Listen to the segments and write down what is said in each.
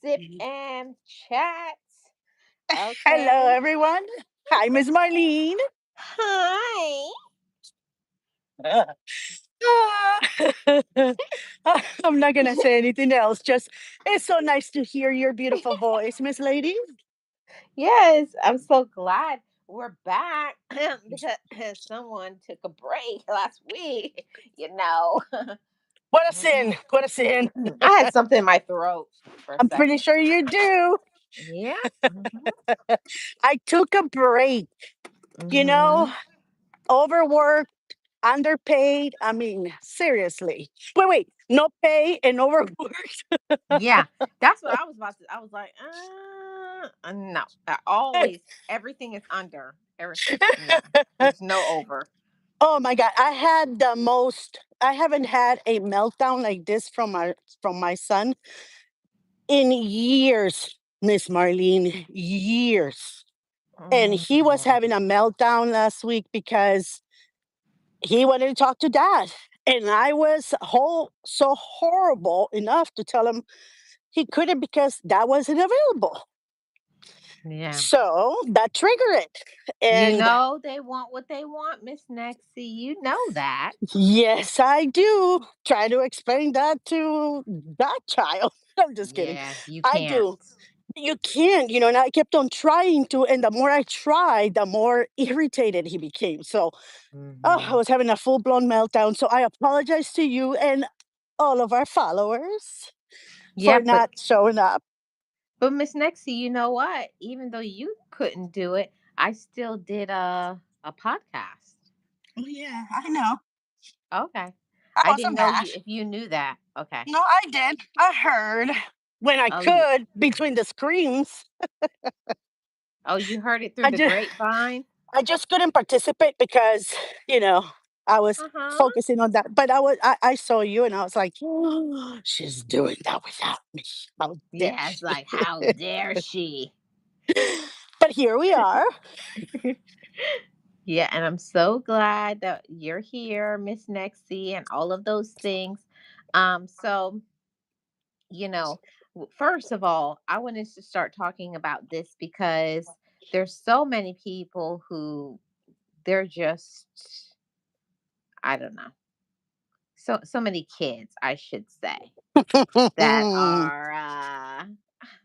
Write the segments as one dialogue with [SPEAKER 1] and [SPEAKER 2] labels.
[SPEAKER 1] Sip and chat.
[SPEAKER 2] Hello,
[SPEAKER 1] Okay.
[SPEAKER 2] everyone. Hi, Miss Marlene.
[SPEAKER 1] Hi.
[SPEAKER 2] I'm not gonna say anything else. Just it's so nice to hear your beautiful voice, Miss Lady.
[SPEAKER 1] Yes, I'm so glad we're back because someone took a break last week. You know,
[SPEAKER 2] What a sin! What a sin!
[SPEAKER 1] I had something in my throat for a
[SPEAKER 2] I'm pretty
[SPEAKER 1] second.
[SPEAKER 2] sure you do.
[SPEAKER 1] Yeah.
[SPEAKER 2] I took a break. You know,
[SPEAKER 1] Hmm.
[SPEAKER 2] overworked, underpaid. I mean, seriously. Wait. No pay and overworked.
[SPEAKER 1] Yeah, that's what I was about to. I was like, no. I always everything is under. No, there's no over.
[SPEAKER 2] Oh my god, I had the most I haven't had a meltdown like this from my son in years, Miss Marlene, years. And he was
[SPEAKER 1] Mm.
[SPEAKER 2] having a meltdown last week because he wanted to talk to dad. And I was so horrible enough to tell him he couldn't because dad wasn't available.
[SPEAKER 1] Yeah.
[SPEAKER 2] So that triggered it.
[SPEAKER 1] You
[SPEAKER 2] And
[SPEAKER 1] know they want what they want, Miss Nexie. You know that.
[SPEAKER 2] yes, I do. Try to explain that to that child. I'm just kidding.
[SPEAKER 1] Yeah, you
[SPEAKER 2] I
[SPEAKER 1] can't.
[SPEAKER 2] do. You can't, and I kept on trying to, and the more I tried, the more irritated he became. So, I
[SPEAKER 1] Hmm.
[SPEAKER 2] was having a full blown meltdown. So, I apologize to you and all of our followers
[SPEAKER 1] Yeah,
[SPEAKER 2] for
[SPEAKER 1] but
[SPEAKER 2] not showing up.
[SPEAKER 1] Miss Nexie, you know what? Even though you couldn't do it, I still did a podcast.
[SPEAKER 2] Oh, yeah, I know.
[SPEAKER 1] Okay.
[SPEAKER 2] I
[SPEAKER 1] I didn't
[SPEAKER 2] wasn't
[SPEAKER 1] know
[SPEAKER 2] bad.
[SPEAKER 1] you if you knew that. Okay.
[SPEAKER 2] No, I did. I heard when I
[SPEAKER 1] Oh, you
[SPEAKER 2] could between the screams.
[SPEAKER 1] you heard it through
[SPEAKER 2] I
[SPEAKER 1] the
[SPEAKER 2] just
[SPEAKER 1] grapevine?
[SPEAKER 2] I just couldn't participate because, you know, I was
[SPEAKER 1] Uh-huh.
[SPEAKER 2] focusing on that. But I saw you and I was like, "Oh, she's doing that without me. How dare
[SPEAKER 1] Yeah, it's
[SPEAKER 2] she?"
[SPEAKER 1] like how dare she?
[SPEAKER 2] But here we are.
[SPEAKER 1] Yeah, and I'm so glad that you're here, Miss Nexie, and all of those things. So you know, first of all, I wanted to start talking about this because there's so many people who they're just, I don't know, so many kids, I should say, that are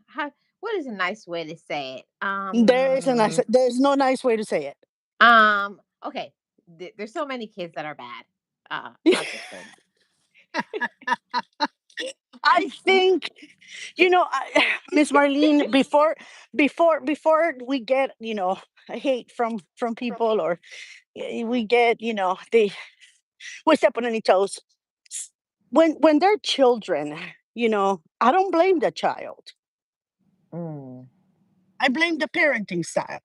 [SPEAKER 1] how, what is a nice way to say it?
[SPEAKER 2] There's no nice way to say
[SPEAKER 1] Okay, there's so many kids that are bad. I'll just say
[SPEAKER 2] I think, Miss Marlene, before we get, hate from people, or we get, we step on any toes. When they're children, I don't blame the child.
[SPEAKER 1] Mm,
[SPEAKER 2] I blame the parenting style.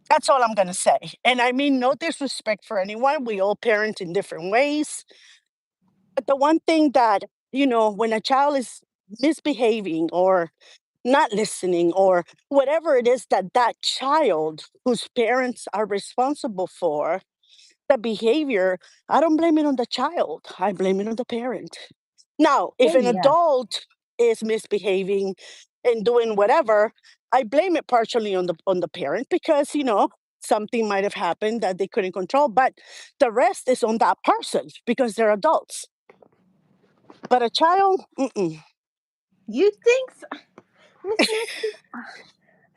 [SPEAKER 2] That's all I'm gonna say. And I mean no disrespect for anyone. We all parent in different ways. But the one thing that, when a child is misbehaving or not listening or whatever it is that that child whose parents are responsible for the behavior, I don't blame it on the child. I blame it on the parent. Now, if
[SPEAKER 1] oh
[SPEAKER 2] an
[SPEAKER 1] yeah.
[SPEAKER 2] adult is misbehaving and doing whatever, I blame it partially on the parent because, something might have happened that they couldn't control, but the rest is on that person because they're adults. But a child, mm-mm.
[SPEAKER 1] You think so? Miss Nexie?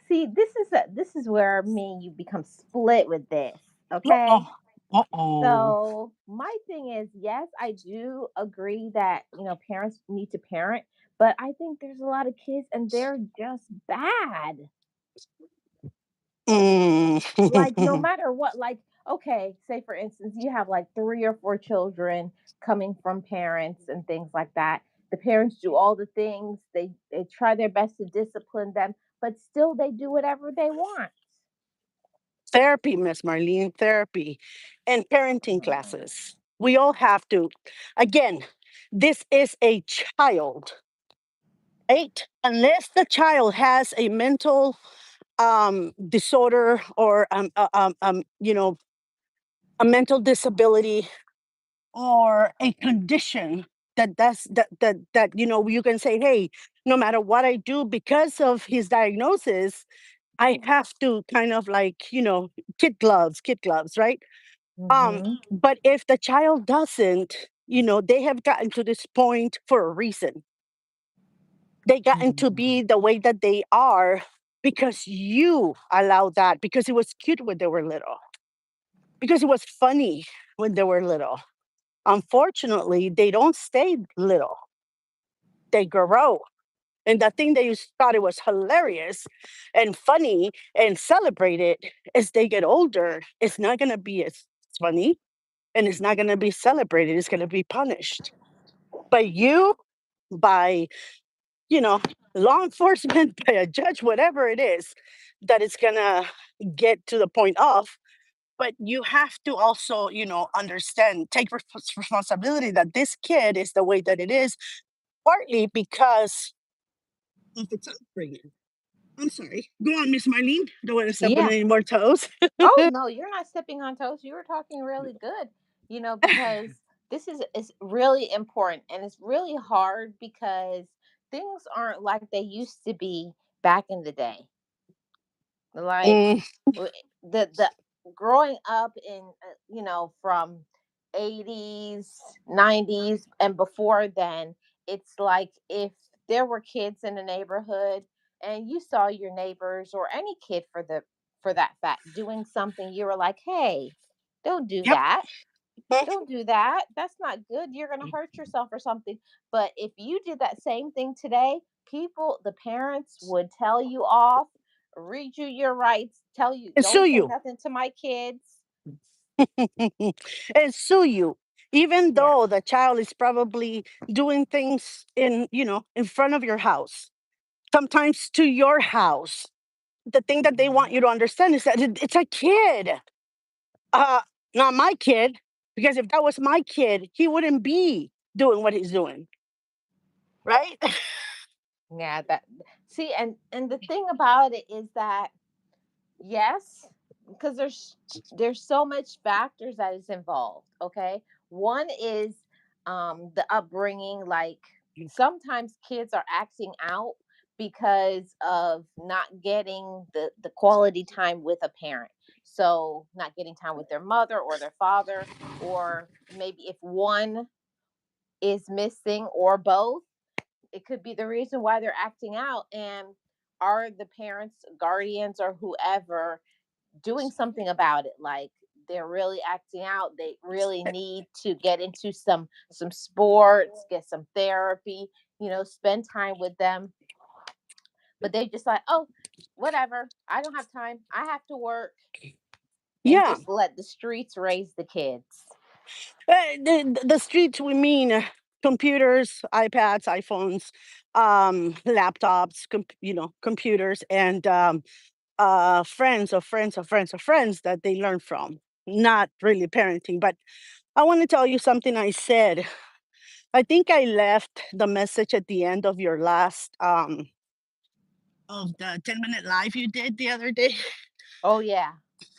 [SPEAKER 1] See, this is where me and you become split with this. Okay.
[SPEAKER 2] Uh-oh. Uh-oh.
[SPEAKER 1] So my thing is, yes, I do agree that parents need to parent, but I think there's a lot of kids and they're just bad.
[SPEAKER 2] Mm.
[SPEAKER 1] Like no matter what, like okay, say for instance, you have like 3 or 4 children coming from parents and things like that. The parents do all the things, they try their best to discipline them, but still they do whatever they want.
[SPEAKER 2] Therapy, Miss Marlene, therapy and parenting classes. We all have to. Again, this is a child, right? Unless the child has a mental disorder or a mental disability or a condition, that you can say, hey, no matter what I do because of his diagnosis, I have to kind of like, kid gloves, right?
[SPEAKER 1] Mhm.
[SPEAKER 2] But if the child doesn't, they have gotten to this point for a reason. They gotten to
[SPEAKER 1] Mhm.
[SPEAKER 2] be the way that they are because you allow that, because it was cute when they were little, because it was funny when they were little. Unfortunately, they don't stay little, they grow. And the thing that you thought it was hilarious and funny and celebrated, as they get older, it's not going to be as funny, and it's not going to be celebrated. It's going to be punished by you, by, you know, law enforcement, by a judge, whatever it is that it's going to get to the point of. But you have to also, understand, take responsibility that this kid is the way that it is, partly because of its upbringing. I'm sorry. Go on, Miss Marlene. Don't want to step on
[SPEAKER 1] Yeah.
[SPEAKER 2] any more toes.
[SPEAKER 1] Oh, no, you're not stepping on toes. You were talking really good, because this is really important, and it's really hard because things aren't like they used to be back in the day. Like
[SPEAKER 2] Mm,
[SPEAKER 1] the growing up in from 80s, 90s and before then, it's like if there were kids in the neighborhood and you saw your neighbors or any kid for that fact doing something, you were like, "Hey, don't do
[SPEAKER 2] yep.
[SPEAKER 1] that.
[SPEAKER 2] Mm,
[SPEAKER 1] Don't do that. That's not good. You're going to hurt yourself or something." But if you did that same thing today, the parents would tell you off, read you your rights, tell you,
[SPEAKER 2] and sue
[SPEAKER 1] don't say
[SPEAKER 2] you.
[SPEAKER 1] nothing to my kids.
[SPEAKER 2] And sue you. Even
[SPEAKER 1] Yeah.
[SPEAKER 2] though the child is probably doing things in front of your house, sometimes to your house. The thing that they want
[SPEAKER 1] Mhm.
[SPEAKER 2] you to understand is that it's a kid. Uh, Not my kid, because if that was my kid, he wouldn't be doing what he's doing, right?
[SPEAKER 1] Yeah, that see, and the thing about it is that yes, because there's so much factors that is involved. Okay, one is the upbringing. Like sometimes kids are acting out because of not getting the quality time with a parent. So not getting time with their mother or their father, or maybe if one is missing or both, it could be the reason why they're acting out. And are the parents, guardians, or whoever doing something about it? Like they're really acting out, they really need to get into some sports, get some therapy, spend time with them. But they just like, "Oh, whatever, I don't have time, I have to work," and
[SPEAKER 2] Yeah.
[SPEAKER 1] just let the streets raise the kids.
[SPEAKER 2] The streets, we mean computers, iPads, iPhones, laptops, computers, and friends of friends of friends of friends that they learn from. Not really parenting, but I want to tell you something I said. I think I left the message at the end of your last of the 10-minute live you did the other day.
[SPEAKER 1] Oh yeah.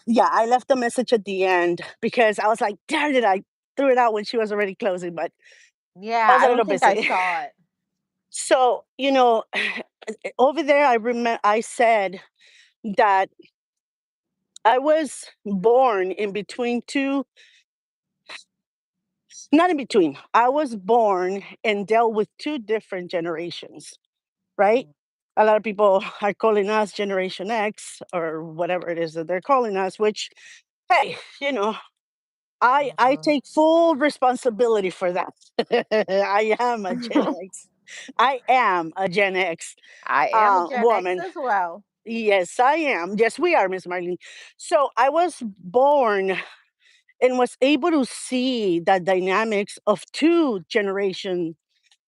[SPEAKER 2] Yeah, I left the message at the end because I was like, darn it, I threw it out when she was already closing, but I
[SPEAKER 1] Yeah,
[SPEAKER 2] was
[SPEAKER 1] I
[SPEAKER 2] a
[SPEAKER 1] don't
[SPEAKER 2] little
[SPEAKER 1] think I
[SPEAKER 2] busy.
[SPEAKER 1] saw it.
[SPEAKER 2] So, over there, I said that I was born in between two, not in between. I was born and dealt with two different generations, right?
[SPEAKER 1] Mm.
[SPEAKER 2] A lot of people are calling us Generation X or whatever it is that they're calling us, which, hey, I
[SPEAKER 1] Mhm.
[SPEAKER 2] take full responsibility for that. I am a Gen X. I am a Gen X
[SPEAKER 1] I am a Gen X
[SPEAKER 2] woman.
[SPEAKER 1] as well.
[SPEAKER 2] Yes, I am. Yes, we are, Miss Marlene. So I was born and was able to see the dynamics of two generation.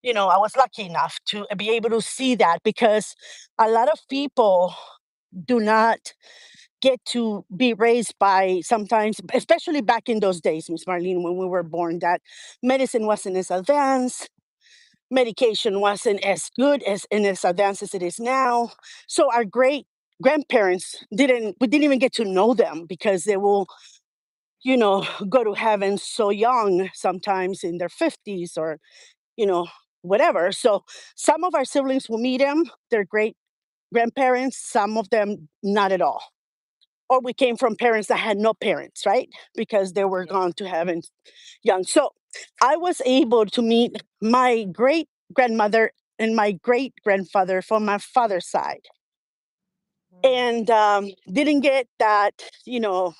[SPEAKER 2] I was lucky enough to be able to see that because a lot of people do not get to be raised by, sometimes, especially back in those days, Miss Marlene, when we were born, that medicine wasn't as advanced, medication wasn't as good as and as advanced as it is now. So our great grandparents we didn't even get to know them because they will, go to heaven so young, sometimes in their 50s or you know, whatever. So some of our siblings will meet him, their great grandparents, some of them not at all. Or we came from parents that had no parents, right? Because they were
[SPEAKER 1] Yeah.
[SPEAKER 2] gone to heaven young. So I was able to meet my great grandmother and my great grandfather from my father's side,
[SPEAKER 1] Mm.
[SPEAKER 2] and didn't get that, you know,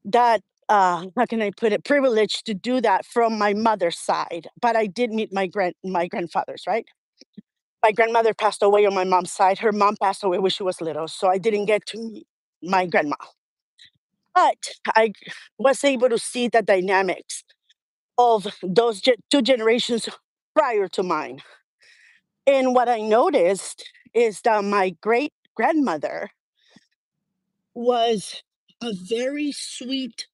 [SPEAKER 2] that how can I put it, privilege to do that from my mother's side. But I did meet my grandfathers, right? My grandmother passed away on my mom's side. Her mom passed away when she was little, so I didn't get to meet my grandma. But I was able to see the dynamics of those two generations prior to mine. And what I noticed is that my great grandmother was a very sweet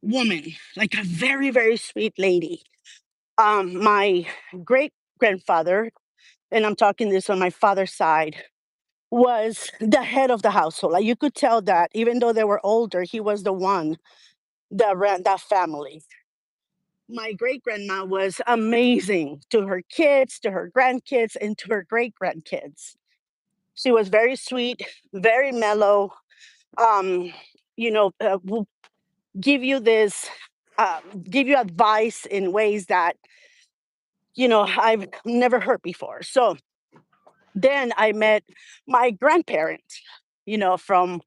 [SPEAKER 2] woman, like a very, very sweet lady. My great grandfather, and I'm talking this on my father's side, was the head of the household. Like you could tell that even though they were older, he was the one that ran that family. My great grandma was amazing to her kids, to her grandkids, and to her great grandkids. She was very sweet, very mellow. Um, will give you this, give you advice in ways that I've never heard before. So then I met my grandparents, from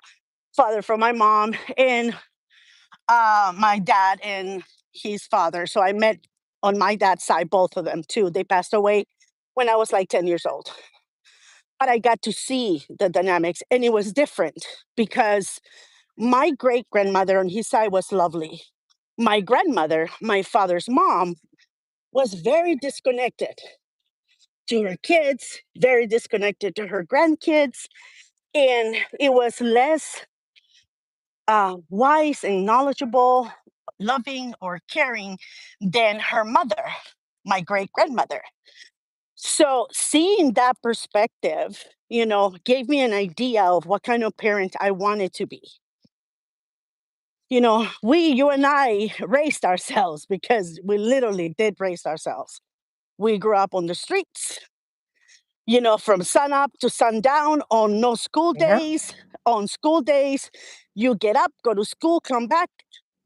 [SPEAKER 2] father from my mom and my dad and his father. So I met on my dad's side both of them too. They passed away when I was like 10 years old. But I got to see the dynamics and it was different because my great grandmother on his side was lovely. My grandmother, my father's mom, was very disconnected to her kids, very disconnected to her grandkids. And it was less wise and knowledgeable, loving, or caring than her mother, my great grandmother. So seeing that perspective, gave me an idea of what kind of parent I wanted to be. You and I raised ourselves because we literally did raise ourselves. We grew up on the streets, from sun up to sundown on no school
[SPEAKER 1] Yeah.
[SPEAKER 2] days. On school days, you get up, go to school, come back,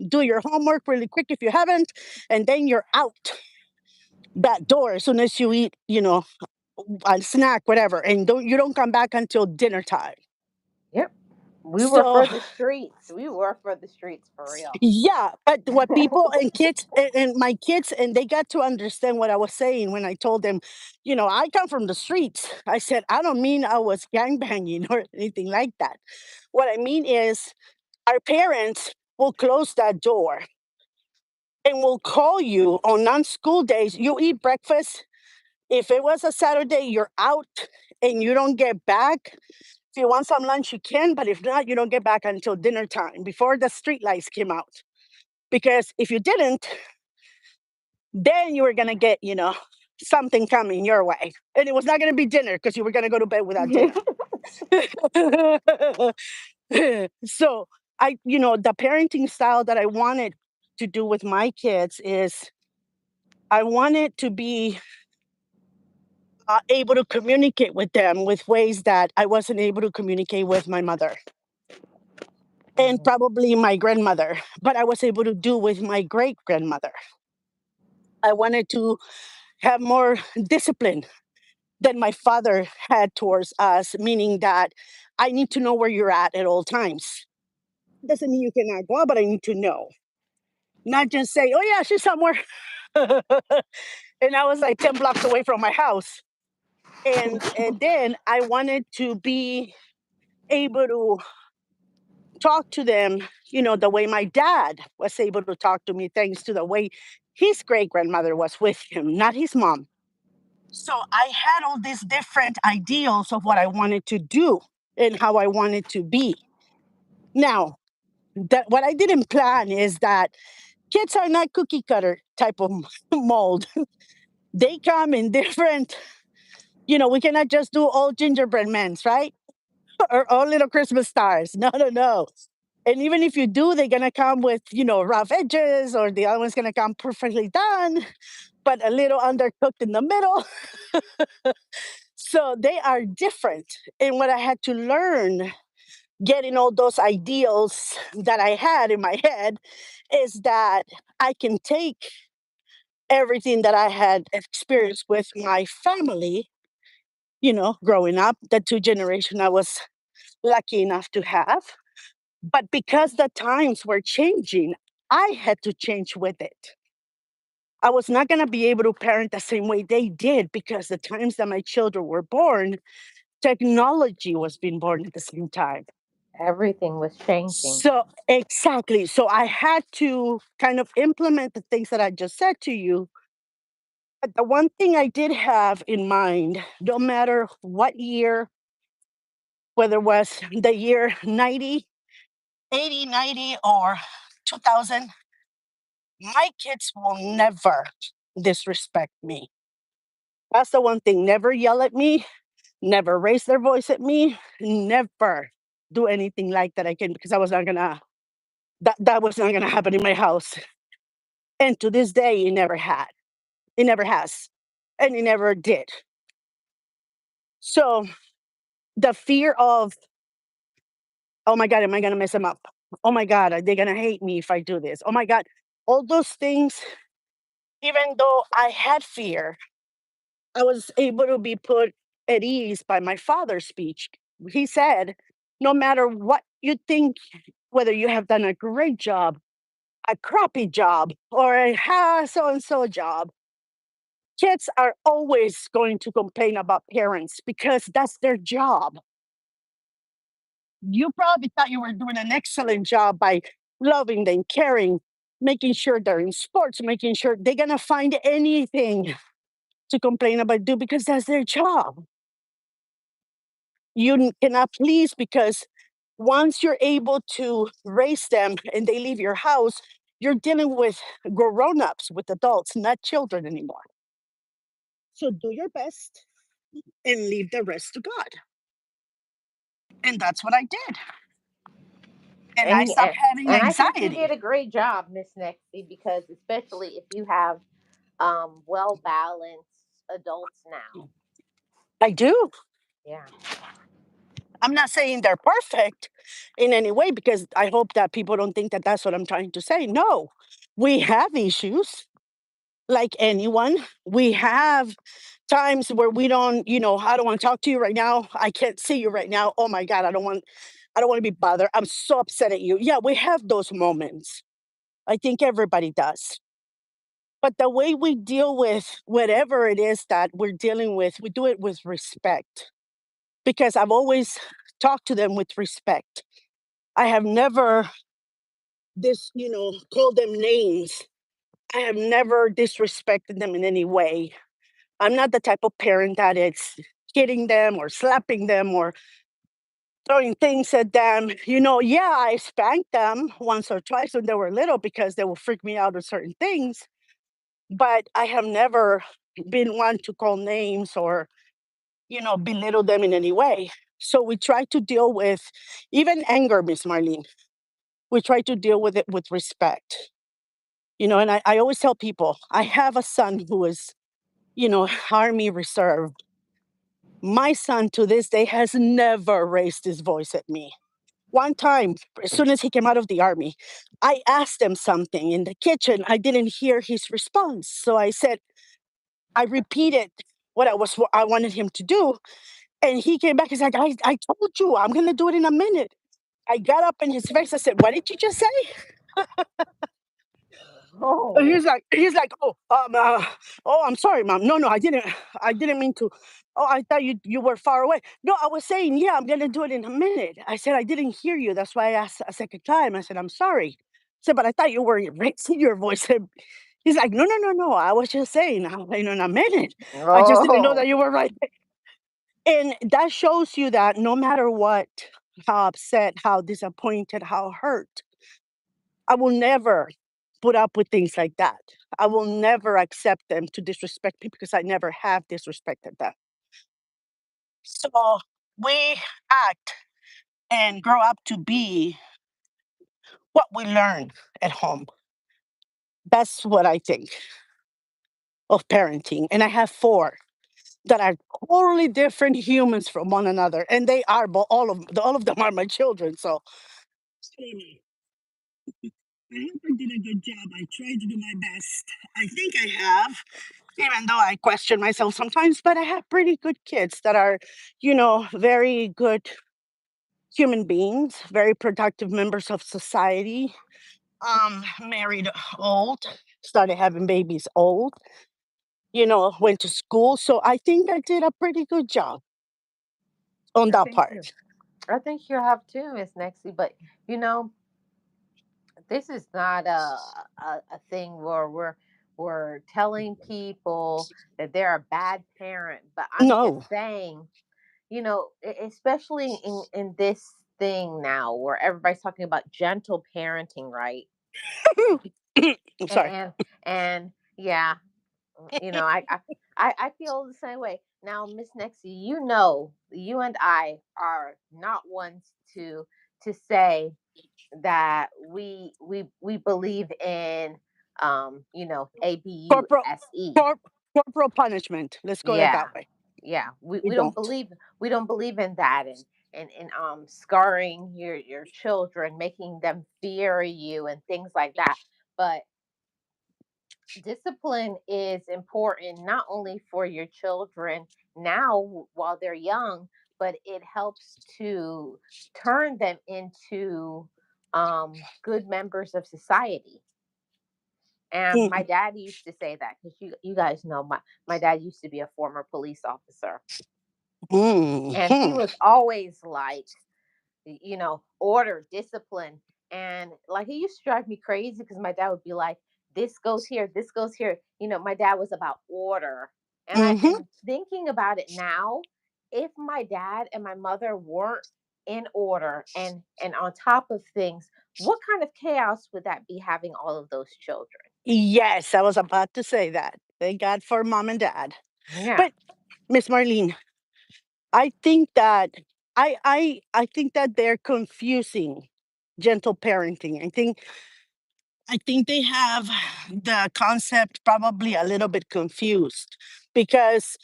[SPEAKER 2] do your homework really quick if you haven't, and then you're out that door as soon as you eat, a snack, whatever, and you don't come back until dinner time.
[SPEAKER 1] Yep. We were
[SPEAKER 2] So
[SPEAKER 1] for the streets. We were for the streets for real.
[SPEAKER 2] yeah, but what people and kids and my kids and they got to understand what I was saying when I told them, I come from the streets. I said I don't mean I was gangbanging or anything like that. What I mean is our parents will close that door and will call you on non-school days. You eat breakfast. If it was a Saturday, you're out and you don't get back. If you want some lunch, you can, but if not, you don't get back until dinner time before the street lights came out. Because if you didn't, then you were gonna get, something coming your way. And it was not gonna be dinner because you were gonna go to bed without dinner. So the parenting style that I wanted to do with my kids is I wanted to be able to communicate with them with ways that I wasn't able to communicate with my mother and
[SPEAKER 1] Mhm.
[SPEAKER 2] probably my grandmother, but I was able to do with my great grandmother. I wanted to have more discipline than my father had towards us, meaning that I need to know where you're at all times. Doesn't mean you cannot go out, but I need to know. Not just say, oh, yeah, she's somewhere. And I was like 10 blocks away from my house. And then I wanted to be able to talk to them, the way my dad was able to talk to me, thanks to the way his great grandmother was with him, not his mom. So I had all these different ideals of what I wanted to do and how I wanted to be. Now, that what I didn't plan is that kids are not cookie cutter type of mold. They come in different, we cannot just do all gingerbread men's, right? Or all little Christmas stars. No, no, no. And even if you do, they're gonna come with, rough edges, or the other one's gonna come perfectly done. but a little undercooked in the middle. So they are different. And what I had to learn, getting all those ideals that I had in my head, is that I can take everything that I had experienced with my family, growing up, the two generation I was lucky enough to have. But because the times were changing, I had to change with it. I was not going to be able to parent the same way they did because the times that my children were born, technology was being born at the same time.
[SPEAKER 1] Everything was changing.
[SPEAKER 2] So, exactly. So, I had to kind of implement the things that I just said to you. But the one thing I did have in mind, no matter what year, whether it was the year 90, 80, 90, or 2000, my kids will never disrespect me. That's the one thing. Never yell at me, never raise their voice at me, never do anything like that again because I was not gonna that was not gonna happen in my house. And to this day it never had. It never has. And it never did. So the fear of, oh my God, am I gonna mess them up? Oh my God, are they gonna hate me if I do this? Oh my God. All those things, even though I had fear, I was able to be put at ease by my father's speech. He said, no matter what you think, whether you have done a great job, a crappy job, or a so and so job, kids are always going to complain about parents because that's their job. You probably thought you were doing an excellent job by loving them, caring, making sure they're in sports, making sure they're going to find anything to complain about, do because that's their job. Cannot please because once you're able to raise them and they leave your house, you're dealing with grown-ups, with adults, not children anymore. So do your best and leave the rest to God. And that's what I did. And I
[SPEAKER 1] And
[SPEAKER 2] stopped having
[SPEAKER 1] and I think you did
[SPEAKER 2] anxiety.
[SPEAKER 1] a great job, Miss Nexty, because especially if you have well balanced adults now.
[SPEAKER 2] I do.
[SPEAKER 1] Yeah.
[SPEAKER 2] I'm not saying they're perfect in any way because I hope that people don't think that that's what I'm trying to say. No, we have issues like anyone. We have times where we don't, I don't want to talk to you right now. I can't see you right now. Oh my God, I don't want to be bothered. I'm so upset at you. Yeah, we have those moments. I think everybody does. But the way we deal with whatever it is that we're dealing with, we do it with respect because I've always talked to them with respect. I have never called them names. I have never disrespected them in any way. I'm not the type of parent that it's hitting them or slapping them or throwing things at them. Yeah, I spanked them once or twice when they were little because they will freak me out with certain things. But I have never been one to call names or, belittle them in any way. So we try to deal with even anger, Miss Marlene. We try to deal with it with respect. And I always tell people, I have a son who is, Army Reserve. My son to this day has never raised his voice at me. One time, as soon as he came out of the Army, I asked him something in the kitchen. I didn't hear his response. So I repeated what I wanted him to do. And he came back. He's like, I told you, I'm going to do it in a minute. I got up in his face. I said, what did you just say?
[SPEAKER 1] Oh.
[SPEAKER 2] He's like, oh, I'm sorry, mom. No, I didn't mean to. Oh, I thought you were far away. No, I was saying, yeah, I'm gonna do it in a minute. I said I didn't hear you. That's why I asked a second time. I said I'm sorry. I said, but I thought you were raising your voice. And he's like, no, no, no, no. I was just saying, in a minute. I just didn't know that
[SPEAKER 1] Oh.
[SPEAKER 2] you were right. And that shows you that no matter what, how upset, how disappointed, how hurt, I will never put up with things like that. I will never accept them to disrespect me because I never have disrespected them. So we act and grow up to be what we learn at home. That's what I think. of parenting, and I have four that are totally different humans from one another, and they are, but all of them are my children. So I hope I did a good job. I tried to do my best. I think I have, even though I question myself sometimes. But I have pretty good kids that are, very good human beings, very productive members of society. Married old, started having babies old. Went to school. So I think I did a pretty good job on
[SPEAKER 1] I
[SPEAKER 2] that
[SPEAKER 1] think
[SPEAKER 2] part.
[SPEAKER 1] you. I think you have too, Miss Nexie. But you know, this is not a thing where we're telling people that they're a bad parent. But I'm just
[SPEAKER 2] No.
[SPEAKER 1] saying, especially in this thing now where everybody's talking about gentle parenting, right?
[SPEAKER 2] I'm sorry.
[SPEAKER 1] And and yeah, I feel the same way. Now, Miss Nexie, you and I are not ones to say that we believe in
[SPEAKER 2] Corporal,
[SPEAKER 1] ABUSE.
[SPEAKER 2] corp, corporal punishment. Let's go that
[SPEAKER 1] Yeah.
[SPEAKER 2] that way.
[SPEAKER 1] Yeah. We,
[SPEAKER 2] We
[SPEAKER 1] we don't
[SPEAKER 2] don't.
[SPEAKER 1] believe we don't believe in that, and scarring your children, making them fear you and things like that. But discipline is important not only for your children now while they're young, but it helps to turn them into good members of society. And my
[SPEAKER 2] Mhm,
[SPEAKER 1] dad used to say that, because you guys know my dad used to be a former police officer, and he
[SPEAKER 2] mhm.
[SPEAKER 1] was always like, order, discipline. And like, it used to drive me crazy because my dad would be like, this goes here, this goes here. My dad was about order. And thinking about it now, if my dad and my mother weren't in order and on top of things, what kind of chaos would that be, having all of those children?
[SPEAKER 2] Yes, I was about to say that. Thank God for mom and dad.
[SPEAKER 1] Yeah.
[SPEAKER 2] But Miss Marlene, I think that I think that they're confusing gentle parenting. I think they have the concept probably a little bit confused because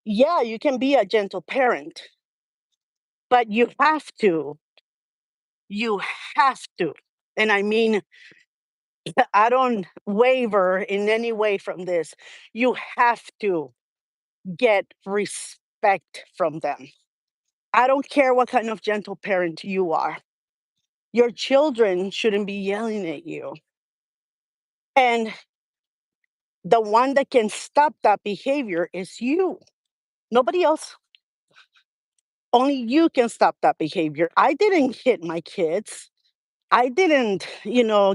[SPEAKER 2] yeah, you can be a gentle parent, but you have to. And I mean, I don't waver in any way from this. You have to get respect from them. I don't care what kind of gentle parent you are. Your children shouldn't be yelling at you. And the one that can stop that behavior is you. Nobody else. Only you can stop that behavior. I didn't hit my kids. I didn't,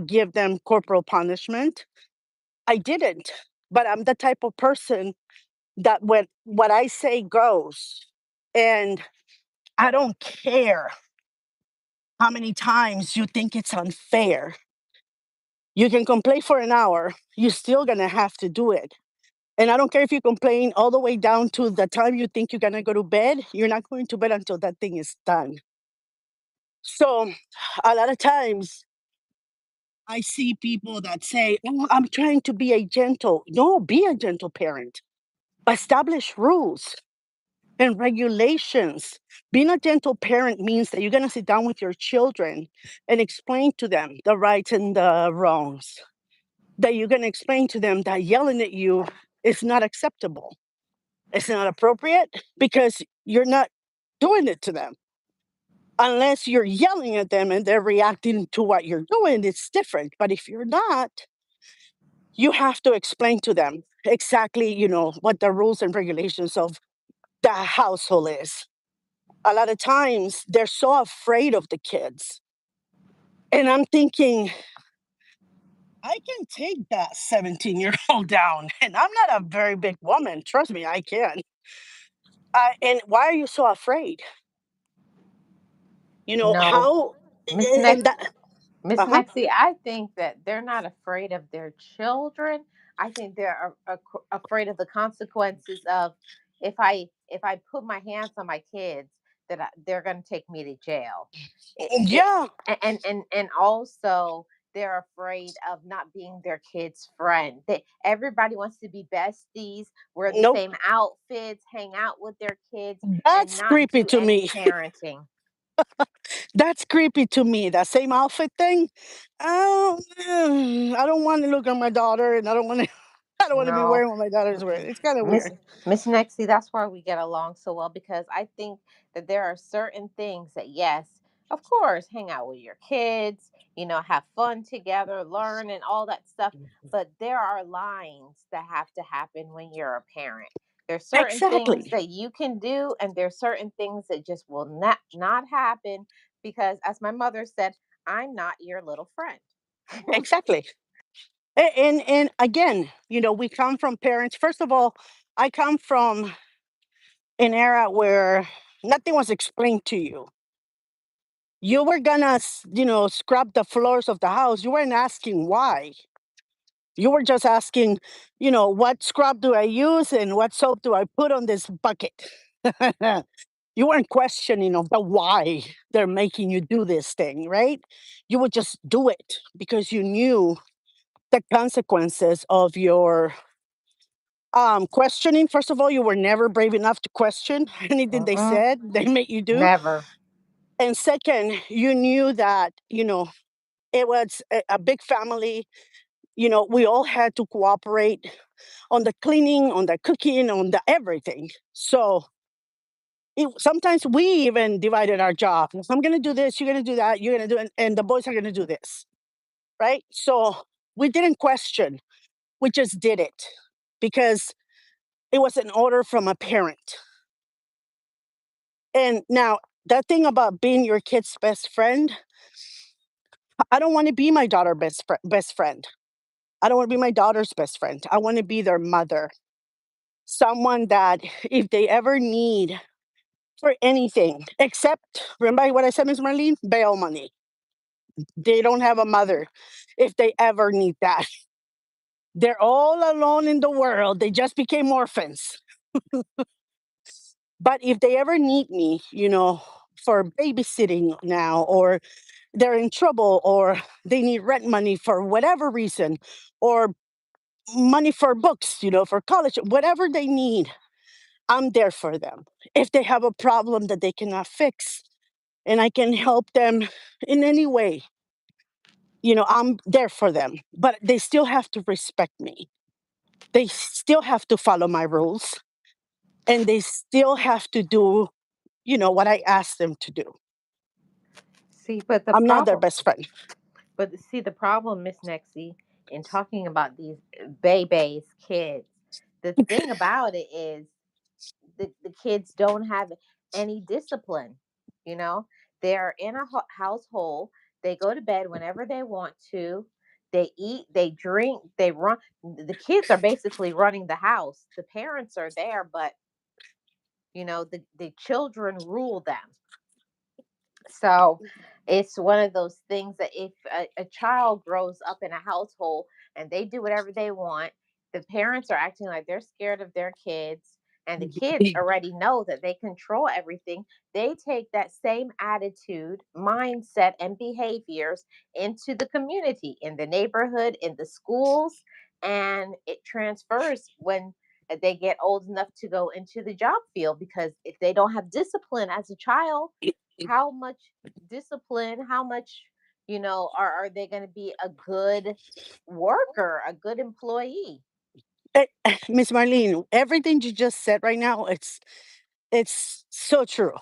[SPEAKER 2] give them corporal punishment. I didn't. But I'm the type of person that when what I say goes. And I don't care how many times you think it's unfair. You can complain for an hour, you're still gonna have to do it. And I don't care if you complain all the way down to the time you think you're gonna go to bed, you're not going to bed until that thing is done. So a lot of times I see people that say, "Oh, I'm trying to be a gentle." No, be a gentle parent. Establish rules and regulations. Being a gentle parent means that you're going to sit down with your children and explain to them the rights and the wrongs. That you're going to explain to them that yelling at you is not acceptable. It's not appropriate because you're not doing it to them. Unless you're yelling at them and they're reacting to what you're doing, it's different. But if you're not, you have to explain to them exactly, what the rules and regulations of the household is. A lot of times they're so afraid of the kids. And I'm thinking, I can take that 17-year-old down. And I'm not a very big woman. Trust me, I can. And why are you so afraid?
[SPEAKER 1] No,
[SPEAKER 2] How?
[SPEAKER 1] Miss
[SPEAKER 2] And
[SPEAKER 1] Nex
[SPEAKER 2] that,
[SPEAKER 1] Miss
[SPEAKER 2] uh huh.
[SPEAKER 1] Nexie, I think that they're not afraid of their children. I think they're afraid of the consequences of, if I put my hands on my kids, they're going to take me to jail. It,
[SPEAKER 2] Yeah.
[SPEAKER 1] and also they're afraid of not being their kid's friend. Everybody wants to be besties, wear the
[SPEAKER 2] Nope.
[SPEAKER 1] same outfits, hang out with their kids, and
[SPEAKER 2] That's
[SPEAKER 1] not
[SPEAKER 2] creepy
[SPEAKER 1] do
[SPEAKER 2] to
[SPEAKER 1] any
[SPEAKER 2] me.
[SPEAKER 1] parenting.
[SPEAKER 2] That's creepy to me. That same outfit thing. I don't want to look at my daughter, and I don't want to. I don't want to be
[SPEAKER 1] No.
[SPEAKER 2] wearing what my daughter's wearing.
[SPEAKER 1] Mm-mm.
[SPEAKER 2] It's kind of
[SPEAKER 1] Miss
[SPEAKER 2] weird.
[SPEAKER 1] Miss Nexie, that's why we get along so well, because I think that there are certain things that, yes, of course, hang out with your kids, have fun together, learn and all that stuff. But there are lines that have to happen when you're a parent. There's certain things
[SPEAKER 2] Exactly.
[SPEAKER 1] that you can do, and there's certain things that just will not happen because, as my mother said, I'm not your little friend.
[SPEAKER 2] Exactly. And again, we come from parents. First of all, I come from an era where nothing was explained to you. You were gonna, scrub the floors of the house. You weren't asking why. You were just asking, what scrub do I use and what soap do I put on this bucket? You weren't questioning of the why they're making you do this thing, right? You would just do it because you knew the consequences of your questioning. First of all, you were never brave enough to question anything they
[SPEAKER 1] Mm-mm,
[SPEAKER 2] said, they made you do.
[SPEAKER 1] never.
[SPEAKER 2] And second, you knew that, it was a big family. We all had to cooperate on the cleaning, on the cooking, on the everything. So sometimes we even divided our job. If I'm going to do this, you're going to do that, you're going to do it, and the boys are going to do this, right? So we didn't question, we just did it because it was an order from a parent. And now, that thing about being your kid's best friend, I don't want to be my daughter's best friend. I don't want to be my daughter's best friend. I want to be their mother. Someone that if they ever need for anything, except remember what I said, Miss Marlene? Bail money. They don't have a mother if they ever need that. They're all alone in the world. They just became orphans. But if they ever need me, for babysitting now, or they're in trouble, or they need rent money for whatever reason, or money for books, for college, whatever they need, I'm there for them. If they have a problem that they cannot fix and I can help them in any way, I'm there for them. But they still have to respect me. They still have to follow my rules and they still have to do, what I ask them to do.
[SPEAKER 1] See, but the
[SPEAKER 2] I'm not their
[SPEAKER 1] problem
[SPEAKER 2] best friend.
[SPEAKER 1] But see, the problem, Miss Nexie, in talking about these babies, kids, the thing about it is the kids don't have any discipline. You know, they're in a household. They go to bed whenever they want to. They eat, they drink, they run. The kids are basically running the house. The parents are there, but the children rule them. So it's one of those things that if a child grows up in a household and they do whatever they want, the parents are acting like they're scared of their kids, and the kids already know that they control everything. They take that same attitude, mindset, and behaviors into the community, in the neighborhood, in the schools, and it transfers when they get old enough to go into the job field, because if they don't have discipline as a child, how much discipline, how much, are they going to be a good worker, a good employee?
[SPEAKER 2] Miss Marlene, everything you just said right now, it's so true.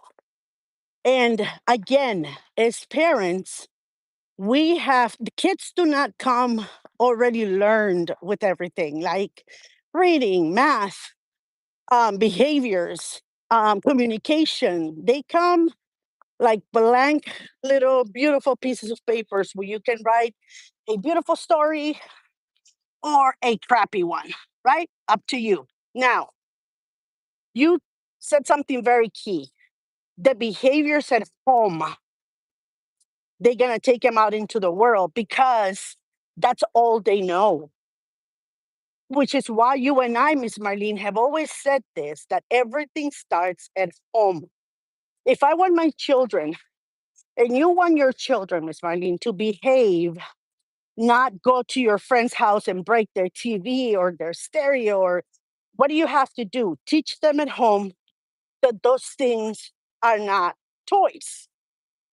[SPEAKER 2] And again, as parents, the kids do not come already learned with everything like reading, math, behaviors, communication. They come like blank little beautiful pieces of papers where you can write a beautiful story or a crappy one, right? Up to you. Now, you said something very key. The behaviors at home, they're going to take them out into the world because that's all they know. Which is why you and I, Miss Marlene, have always said this, that everything starts at home. If I want my children, and you want your children, Miss Marlene, to behave not go to your friend's house and break their TV or their stereo. Or what do you have to do? Teach them at home that those things are not toys.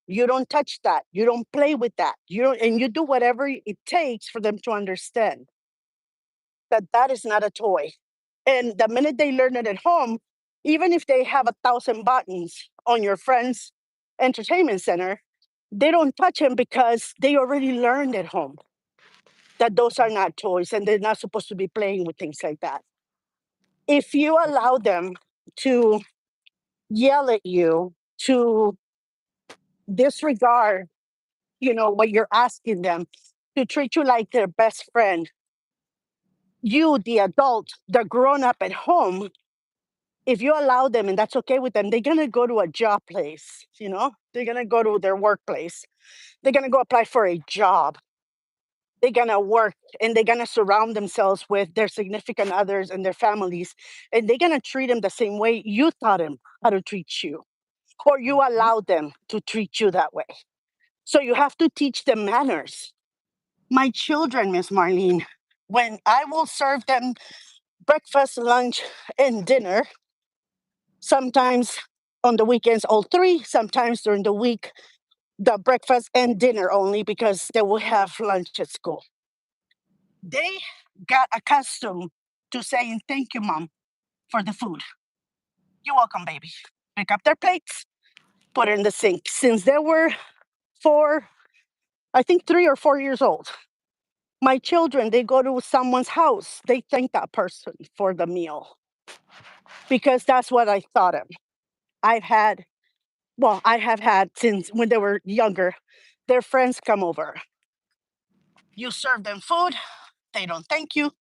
[SPEAKER 2] You don't touch that. You don't play with that. You don't, and you do whatever it takes for them to understand that that is not a toy. And the minute they learn it at home, even if they have 1,000 buttons on your friend's entertainment center, they don't touch them because they already learned at home that those are not toys and they're not supposed to be playing with things like that. If you allow them to yell at you, to disregard, what you're asking them, to treat you like their best friend, you, the adult, the grown up at home, if you allow them and that's okay with them, they're gonna go to a job place, they're gonna go to their workplace, they're gonna go apply for a job, they're gonna work, and they're gonna surround themselves with their significant others and their families, and they're gonna treat them the same way you taught them how to treat you, or you
[SPEAKER 1] Mhm.
[SPEAKER 2] allowed them to treat you that way. So you have to teach them manners. My children, Miss Marlene, when I will serve them breakfast, lunch, and dinner, sometimes on the weekends, all three, sometimes during the week, the breakfast and dinner only because they will have lunch at school. They got accustomed to saying, "Thank you, mom, for the food. You're welcome, baby." Pick up their plates, put it in the sink. Since they were four, I think 3 or 4 years old, my children, they go to someone's house, they thank that person for the meal because that's what I taught them. I've had, well, I have had since when they were younger, their friends come over. You serve them food, they don't thank you,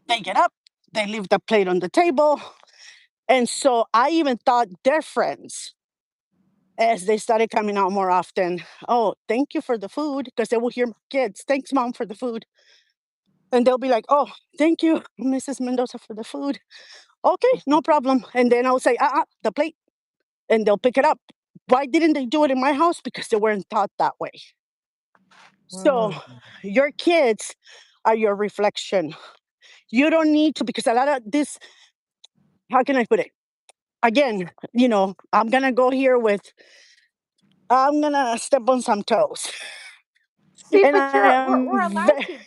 [SPEAKER 2] they get up, they leave the plate on the table. And so I even thought their friends, as they started coming out more often, "Oh, thank you for the food," because they will hear my kids, "Thanks, mom, for the food." And they'll be like, "Oh, thank you, Mrs. Mendoza, for the food." "Okay, no
[SPEAKER 1] Mhm.
[SPEAKER 2] problem." And then I'll say, the plate. And they'll pick it up. Why didn't they do it in my house? Because they weren't taught that way. So
[SPEAKER 1] Mm.
[SPEAKER 2] your kids are your reflection. You don't need to, because a lot of this, how can I put it? Again, I'm going to go here with, I'm going to step on some toes.
[SPEAKER 1] See,
[SPEAKER 2] And
[SPEAKER 1] but
[SPEAKER 2] I
[SPEAKER 1] we're
[SPEAKER 2] am
[SPEAKER 1] allowed to.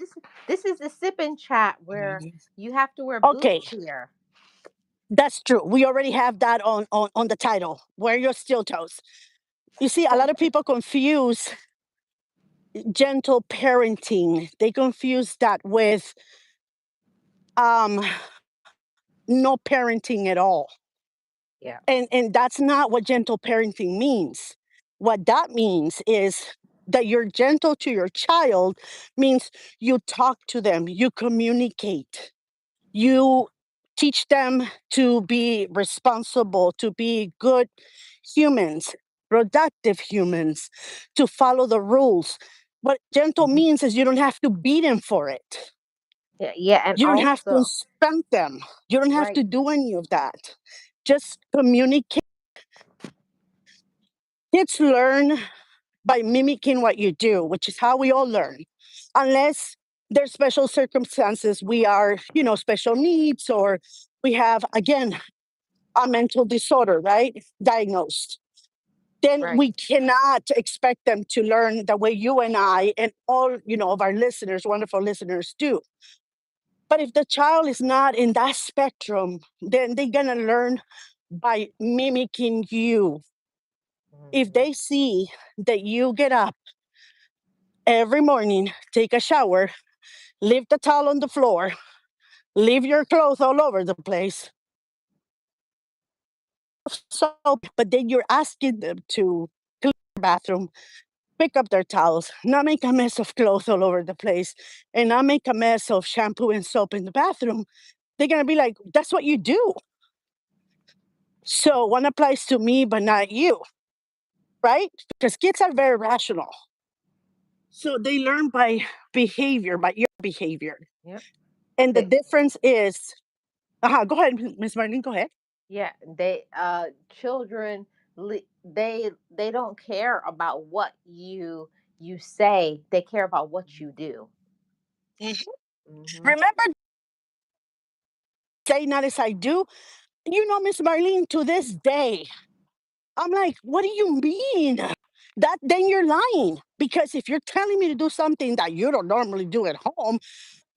[SPEAKER 1] This is the sipping chat where you have to wear
[SPEAKER 2] okay.
[SPEAKER 1] boots here.
[SPEAKER 2] That's true. We already have that on the title. Wear your steel toes. You see, a lot of people confuse gentle parenting. They confuse that with um no parenting at all.
[SPEAKER 1] Yeah.
[SPEAKER 2] And that's not what gentle parenting means. What that means is that you're gentle to your child means you talk to them, you communicate, you teach them to be responsible, to be good humans, productive humans, to follow the rules. What gentle
[SPEAKER 1] Mhm.
[SPEAKER 2] means is you don't have to beat them for it.
[SPEAKER 1] Yeah, yeah, and
[SPEAKER 2] You don't have to
[SPEAKER 1] also,
[SPEAKER 2] spank them. You don't have
[SPEAKER 1] right.
[SPEAKER 2] to do any of that. Just communicate. Kids learn by mimicking what you do, which is how we all learn. Unless there's special circumstances, we are, special needs, or we have, again, a mental disorder, right? Diagnosed. Then
[SPEAKER 1] Right.
[SPEAKER 2] we cannot expect them to learn the way you and I and all, of our listeners, wonderful listeners, do. But if the child is not in that spectrum, then they're going to learn by mimicking you. If
[SPEAKER 1] Mhm.
[SPEAKER 2] they see that you get up every morning, take a shower, leave the towel on the floor, leave your clothes all over the place, soap, but then you're asking them to clean the bathroom, pick up their towels, not make a mess of clothes all over the place, and not make a mess of shampoo and soap in the bathroom, they're going to be like, "That's what you do." So one applies to me, but not you, right? Because kids are very rational. So they learn by behavior, by your behavior.
[SPEAKER 1] Yep.
[SPEAKER 2] And the
[SPEAKER 1] They,
[SPEAKER 2] difference is, go ahead, Miss Marlene, go ahead.
[SPEAKER 1] yeah, children, they don't care about what you say. They care about what you do.
[SPEAKER 2] Mhm.
[SPEAKER 1] Mhm.
[SPEAKER 2] Remember, say not as I do. Miss Marlene, to this day, I'm like, what do you mean? That then you're lying. Because if you're telling me to do something that you don't normally do at home,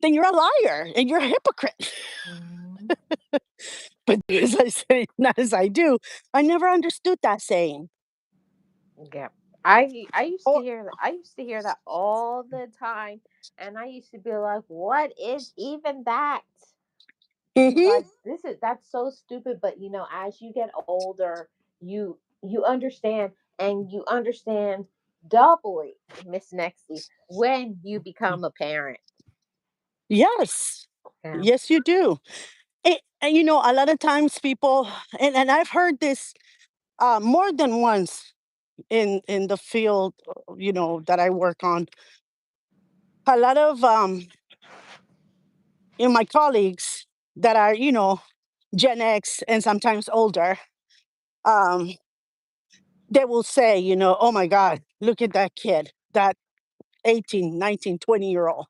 [SPEAKER 2] then you're a liar and you're a hypocrite.
[SPEAKER 1] Mhm.
[SPEAKER 2] But as I say, not as I do, I never understood that saying.
[SPEAKER 1] Yeah. I used to
[SPEAKER 2] Or
[SPEAKER 1] hear that. I used to hear that all the time, and I used to be like, "What is even that?"
[SPEAKER 2] Mhm.
[SPEAKER 1] Like, that's so stupid. But as you get older, you understand, and you understand doubly, Miss Nexie, when you become a parent.
[SPEAKER 2] yes.
[SPEAKER 1] Yeah.
[SPEAKER 2] Yes, you do. And a lot of times people, and I've heard this more than once in the field, that I work on. A lot of my colleagues that are, Gen X and sometimes older, um, they will say, oh my God, look at that kid, that 18, 19, 20-year old.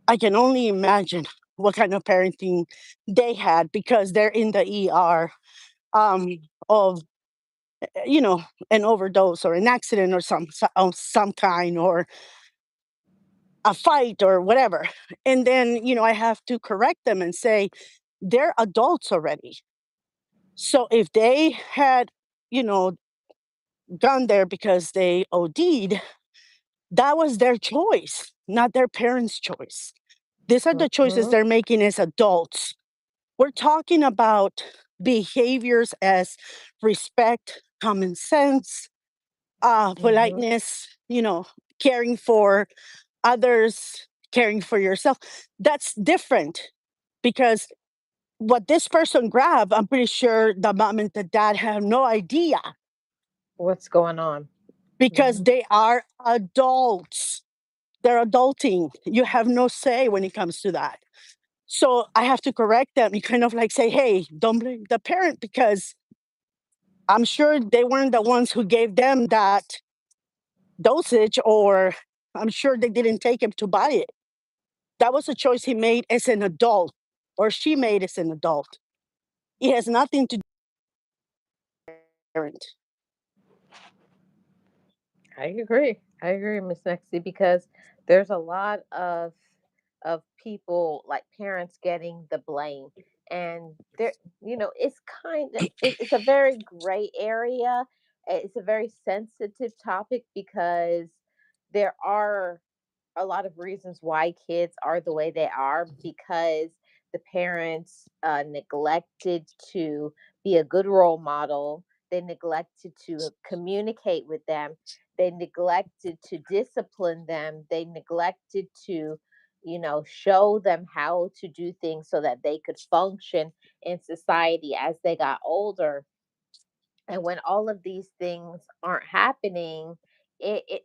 [SPEAKER 2] I can only imagine what kind of parenting they had because they're in the ER um, of, you know, an overdose or an accident or of some kind, or a fight or whatever. And then, I have to correct them and say, they're adults already. So if they had, you know, gone there because they OD'd, that was their choice, not their parents' choice. These are the choices
[SPEAKER 1] Mhm.
[SPEAKER 2] they're making as adults. We're talking about behaviors as respect, common sense,
[SPEAKER 1] Mhm.
[SPEAKER 2] politeness, caring for others, caring for yourself. That's different because what this person grabbed, I'm pretty sure the mom and the dad have no idea
[SPEAKER 1] What's going on?
[SPEAKER 2] because
[SPEAKER 1] Mhm.
[SPEAKER 2] they are adults. They're adulting. You have no say when it comes to that. So I have to correct them and kind of like say, hey, don't blame the parent because I'm sure they weren't the ones who gave them that dosage, or I'm sure they didn't take him to buy it. That was a choice he made as an adult, or she made as an adult. It has nothing to do with parent.
[SPEAKER 1] I agree, Miss Nexie, because there's a lot of people, like parents, getting the blame, and it's kind of it's a very gray area. It's a very sensitive topic because there are a lot of reasons why kids are the way they are, because the parents neglected to be a good role model. They neglected to communicate with them. They neglected to discipline them. They neglected to, show them how to do things so that they could function in society as they got older. And when all of these things aren't happening, it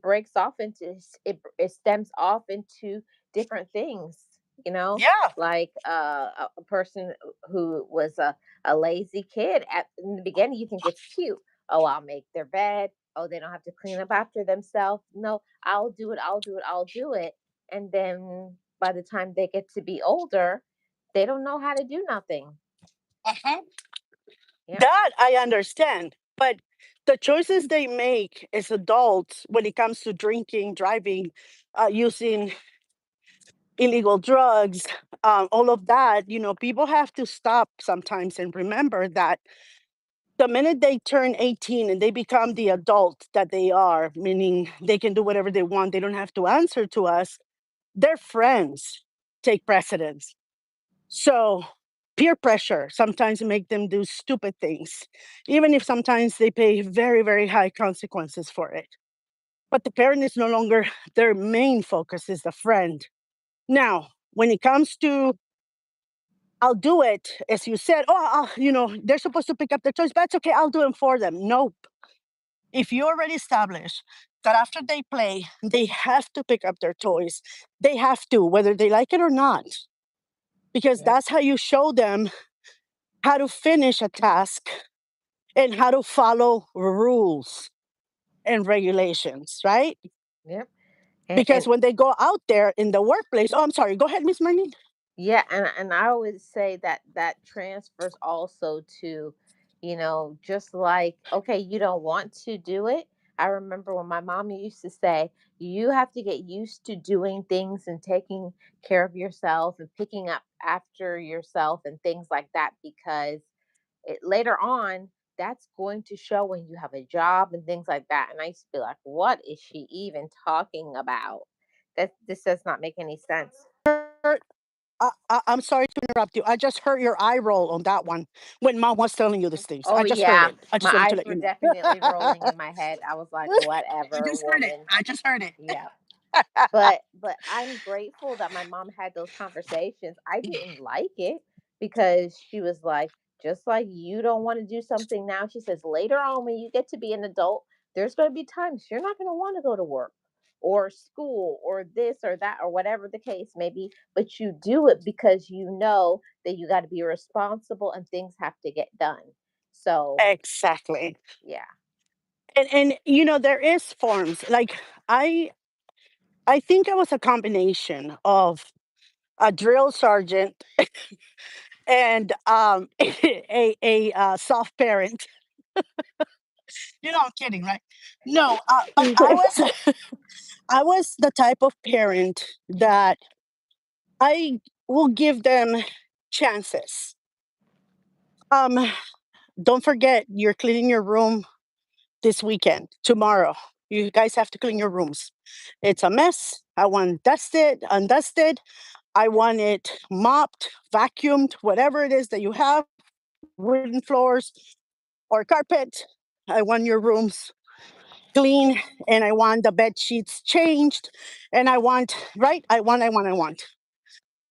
[SPEAKER 1] breaks off into it stems off into different things, you know
[SPEAKER 2] Yeah.
[SPEAKER 1] like a person who was a lazy kid at in the beginning. You think it's cute. Oh, I'll make their bed. Oh, they don't have to clean up after themselves. No, I'll do it, I'll do it, I'll do it. And then by the time they get to be older, they don't know how to do nothing.
[SPEAKER 2] Mhm.
[SPEAKER 1] Yep.
[SPEAKER 2] That I understand. But the choices they make as adults when it comes to drinking, driving, using illegal drugs, all of that, people have to stop sometimes and remember that the minute they turn 18 and they become the adult that they are, meaning they can do whatever they want, they don't have to answer to us, their friends take precedence. So peer pressure sometimes make them do stupid things, even if sometimes they pay very, very high consequences for it. But the parent is no longer their main focus, is the friend. Now, when it comes to I'll do it, as you said, oh, they're supposed to pick up their toys, but it's okay, I'll do them for them. Nope. If you already establish that after they play, they have to pick up their toys, they have to, whether they like it or not, because
[SPEAKER 1] Yep.
[SPEAKER 2] that's how you show them how to finish a task and how to follow rules and regulations, right?
[SPEAKER 1] Yep. And
[SPEAKER 2] because when they go out there in the workplace, oh, I'm sorry, go ahead, Miss Marlene.
[SPEAKER 1] yeah, and I always say that that transfers also to, just like, okay, you don't want to do it. I remember when my mom used to say, you have to get used to doing things and taking care of yourself and picking up after yourself and things like that, because later on, that's going to show when you have a job and things like that. And I used to be like, what is she even talking about? That this does not make any sense.
[SPEAKER 2] I'm sorry to interrupt you. I just heard your eye roll on that one when mom was telling you these things. I
[SPEAKER 1] Oh
[SPEAKER 2] just heard
[SPEAKER 1] yeah,
[SPEAKER 2] it. I
[SPEAKER 1] my
[SPEAKER 2] just wanted to
[SPEAKER 1] eyes
[SPEAKER 2] let
[SPEAKER 1] were
[SPEAKER 2] you know.
[SPEAKER 1] definitely rolling in my head. I was like,
[SPEAKER 2] I
[SPEAKER 1] "Whatever,
[SPEAKER 2] just heard it.
[SPEAKER 1] woman."
[SPEAKER 2] I just heard it.
[SPEAKER 1] Yeah. But I'm grateful that my mom had those conversations. I didn't like it because she was like, just like you don't want to do something now, she says later on when you get to be an adult, there's going to be times you're not going to want to go to work or school or this or that or whatever the case may be, but you do it because you know that you got to be responsible and things have to get done. So,
[SPEAKER 2] Exactly.
[SPEAKER 1] yeah.
[SPEAKER 2] And there is forms. Like I I think I was a combination of a drill sergeant and a soft parent. I'm kidding, right? No, but I was I was the type of parent that I will give them chances. Um, don't forget, you're cleaning your room this weekend, tomorrow. You guys have to clean your rooms. It's a mess. I want dusted, undusted. I want it mopped, vacuumed, whatever it is that you have, wooden floors or carpet. I want your rooms clean and I want the bed sheets changed. And I want, right? I want.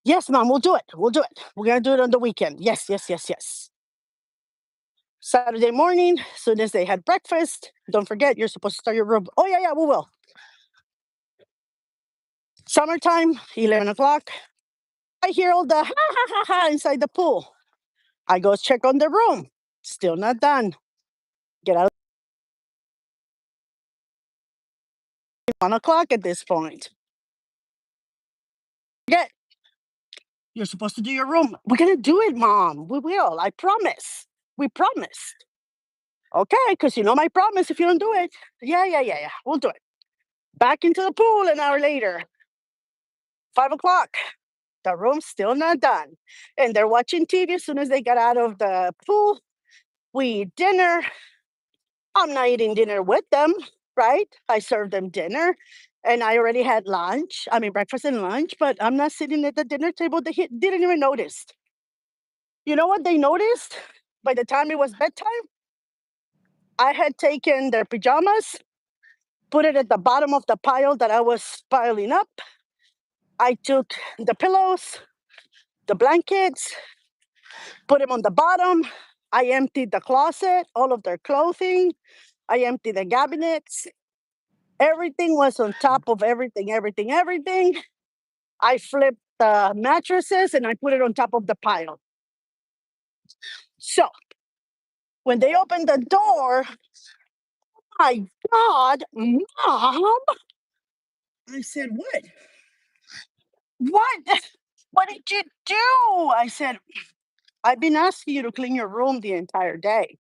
[SPEAKER 2] Yes, mom, we'll do it. We'll do it. We're going to do it on the weekend. Yes, yes, yes, yes. Saturday morning, as soon as they had breakfast, don't forget, you're supposed to start your room. Oh, yeah, yeah, we will. Summertime, 11 o'clock. I hear all the ha ha ha ha inside the pool. I go check on the room. Still not done. Get out 1 o'clock at this point. Get You're supposed to do your room. We're gonna do it, mom. We will. I promise. We promised. Okay, because you know my promise if you don't do it. Yeah, yeah, yeah, yeah. We'll do it. Back into the pool an hour later. 5 o'clock. The room's still not done. And they're watching TV as soon as they got out of the pool. We eat dinner. I'm not eating dinner with them, right? I served them dinner and I already had lunch. I mean, breakfast and lunch, but I'm not sitting at the dinner table. They didn't even notice. You know what they noticed? By the time it was bedtime, I had taken their pajamas, put it at the bottom of the pile that I was piling up. I took the pillows, the blankets, put them on the bottom. I emptied the closet, all of their clothing. I emptied the cabinets. Everything was on top of everything, everything, everything. I flipped the mattresses and I put it on top of the pile. So when they opened the door, my God, mom, I said, what? What? What did you do? I said, I've been asking you to clean your room the entire day.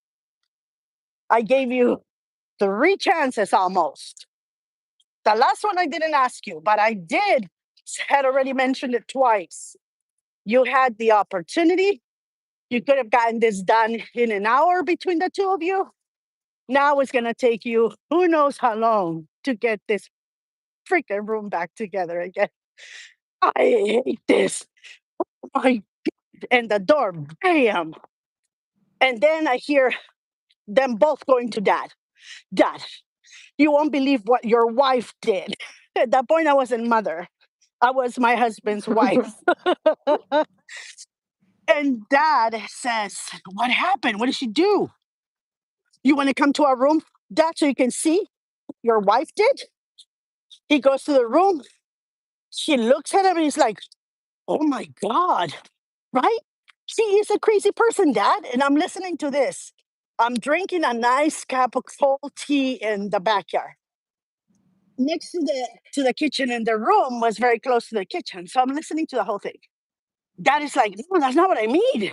[SPEAKER 2] I gave you 3 chances almost. The last one I didn't ask you, but I did, had already mentioned it twice. You had the opportunity. You could have gotten this done in an hour between the two of you. Now it's going to take you who knows how long to get this freaking room back together again. I hate this. My, and the door, bam. And then I hear them both going to dad. Dad, you won't believe what your wife did. At that point, I wasn't mother. I was my husband's wife. And dad says, what happened? What did she do? You want to come to our room, dad, so you can see your wife did? He goes to the room. She looks at him and he's like, oh my God, right? She is a crazy person, dad. And I'm listening to this. I'm drinking a nice cup of cold tea in the backyard. next to the kitchen, and the room was very close to the kitchen. So I'm listening to the whole thing. Dad is like, no, that's not what I mean.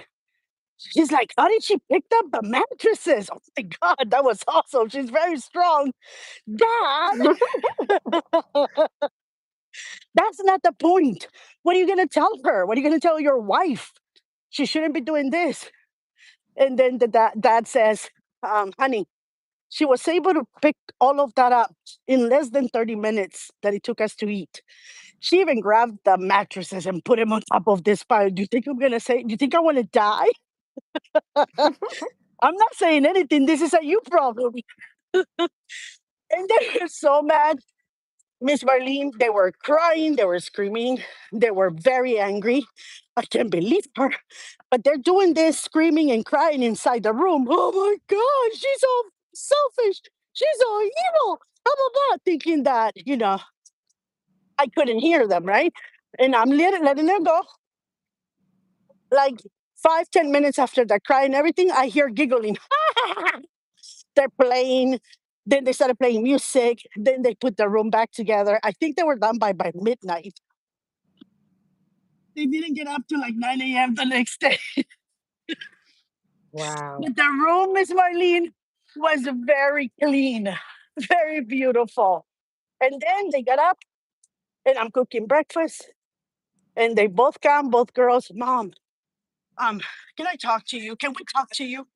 [SPEAKER 2] She's like, how did she pick up the mattresses? Oh my God, that was awesome. She's very strong. Dad, that's not the point. What are you going to tell her? What are you going to tell your wife? She shouldn't be doing this. And then dad says, honey, she was able to pick all of that up in less than 30 minutes that it took us to eat. She even grabbed the mattresses and put them on top of this pile. Do you think I'm going to say, do you think I want to die? I'm not saying anything. This is a you problem. And they were so mad. Miss Marlene, they were crying, they were screaming, they were very angry. I can't believe her. But they're doing this screaming and crying inside the room. Oh my God, she's so selfish. She's so evil. Blah, blah, blah. Thinking that, I couldn't hear them, right? And I'm letting them go. Like 5, 10 minutes after the cry and everything, I hear giggling. They're playing. Then they started playing music. Then they put the room back together. I think they were done by midnight. They didn't get up to like 9 a.m. the next day.
[SPEAKER 1] Wow.
[SPEAKER 2] But the room, Miss Marlene, was very clean, very beautiful. And then they got up and I'm cooking breakfast. And they both come, both girls, Mom, um, can I talk to you? Can we talk to you?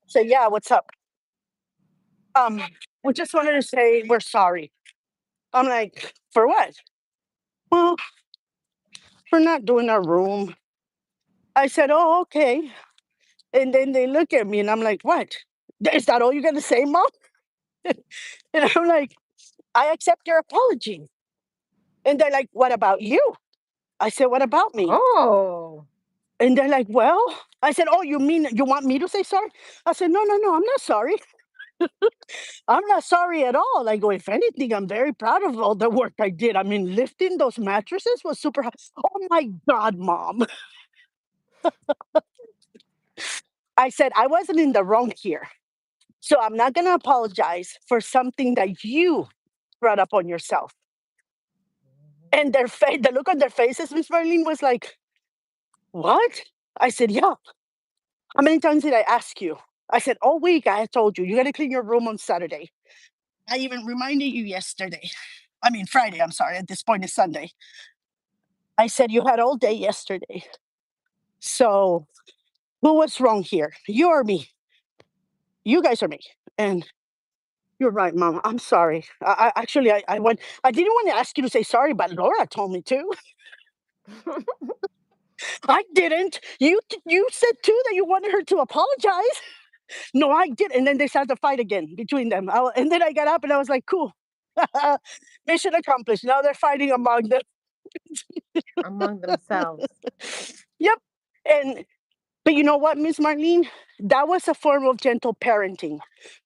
[SPEAKER 2] Say, yeah, what's up? Um, we just wanted to say we're sorry. I'm like, for what? Well, for not doing our room. I said, oh, okay. And then they look at me and I'm like, what? Is that all you're gonna say, Mom? And I'm like, I accept your apology. And they're like, what about you? I said, what about me?
[SPEAKER 1] Oh.
[SPEAKER 2] And they're like, well, I said, oh, you mean you want me to say sorry? I said, no, no, no, I'm not sorry. I'm not sorry at all. I go, if anything, I'm very proud of all the work I did. I mean, lifting those mattresses was super hard. Oh my God, Mom. I said, I wasn't in the wrong here. So I'm not going to apologize for something that you brought up on yourself. And the look on their faces, Miss Marlene, was like, what? I said, yeah. How many times did I ask you? I said, all week I had told you, you got to clean your room on Saturday. I even reminded you yesterday. I mean, Friday, I'm sorry. At this point, it's Sunday. I said, you had all day yesterday. So who was wrong here? You or me? You guys or me? And you're right, Mom. I'm sorry. I didn't want to ask you to say sorry, but Laura told me to. I didn't. You said too that you wanted her to apologize. No, I did. And then they started to fight again between them. And then I got up and I was like, cool. Mission accomplished. Now they're fighting among them.
[SPEAKER 1] Among themselves.
[SPEAKER 2] Yep. And but you know what, Miss Marlene? That was a form of gentle parenting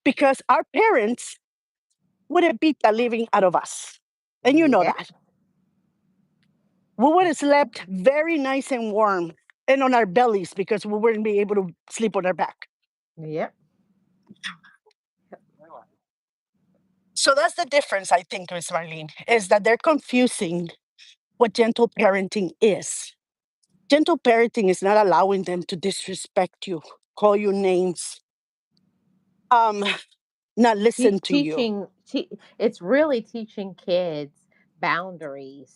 [SPEAKER 2] because our parents would have beat the living out of us. And you know
[SPEAKER 1] Yeah.
[SPEAKER 2] that. We would have slept very nice and warm and on our bellies because we wouldn't be able to sleep on our back.
[SPEAKER 1] Yep.
[SPEAKER 2] So that's the difference, I think, Miss Marlene, is that they're confusing what gentle parenting is. Gentle parenting is not allowing them to disrespect you, call you names, um, not listen to you
[SPEAKER 1] It's really teaching kids boundaries,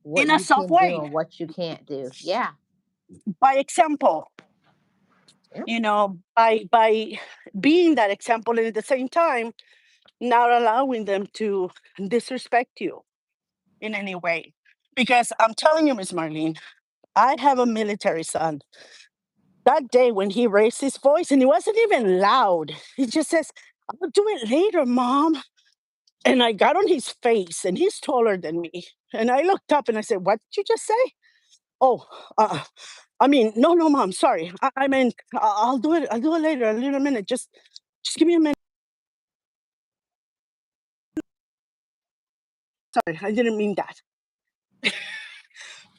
[SPEAKER 1] what
[SPEAKER 2] in a
[SPEAKER 1] you
[SPEAKER 2] soft
[SPEAKER 1] can do
[SPEAKER 2] way,
[SPEAKER 1] and what you can't do. Yeah.
[SPEAKER 2] by example,
[SPEAKER 1] Yep.
[SPEAKER 2] by being that example and at the same time not allowing them to disrespect you in any way. Because I'm telling you, Miss Marlene, I have a military son. That day when he raised his voice, and it wasn't even loud, he just says, I'll do it later, Mom. And I got on his face, and he's taller than me. And I looked up and I said, what did you just say? Oh, I mean, no, no, Mom, sorry. I meant I'll do it. I'll do it later. I'll do it in a minute. Just give me a minute. Sorry, I didn't mean that.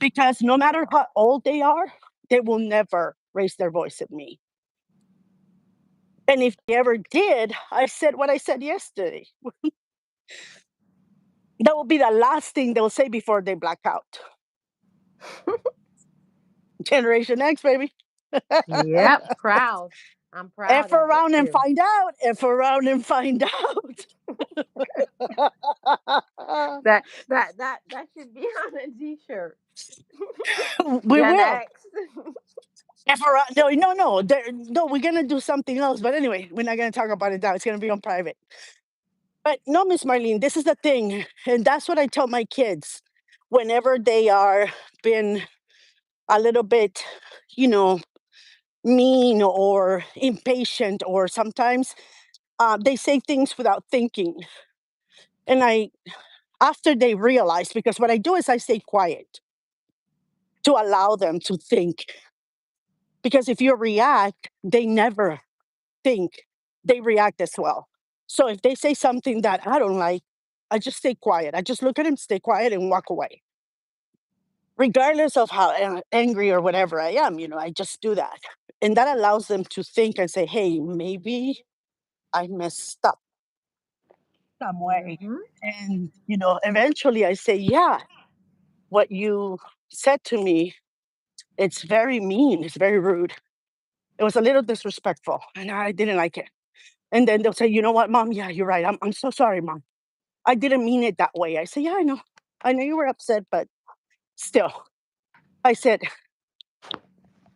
[SPEAKER 2] Because no matter how old they are, they will never raise their voice at me. And if they ever did, I said what I said yesterday. That will be the last thing they'll say before they black out. Generation X, baby.
[SPEAKER 1] Yep, proud. I'm proud
[SPEAKER 2] F
[SPEAKER 1] of it
[SPEAKER 2] around and
[SPEAKER 1] too.
[SPEAKER 2] find out. F around and find out.
[SPEAKER 1] That should be on a t-shirt.
[SPEAKER 2] We
[SPEAKER 1] Gen
[SPEAKER 2] will.
[SPEAKER 1] X.
[SPEAKER 2] F around. No, no, no. No, we're going to do something else. But anyway, we're not going to talk about it now. It's going to be on private. But no, Miss Marlene, this is the thing. And that's what I tell my kids whenever they are been a little bit, you know, mean or impatient, or sometimes they say things without thinking. And after they realize, because what I do is I stay quiet to allow them to think. Because if you react, they never think, they react as well. So if they say something that I don't like, I just stay quiet. I just look at him, stay quiet, and walk away. Regardless of how angry or whatever I am, I just do that. And that allows them to think and say, hey, maybe I messed up some way.
[SPEAKER 1] Hmm.
[SPEAKER 2] And, eventually I say, yeah, what you said to me, it's very mean, it's very rude. It was a little disrespectful, and I didn't like it. And then they'll say, you know what, mom? Yeah, you're right. I'm so sorry, mom. I didn't mean it that way. I say, yeah, I know. I know you were upset, but still. I said,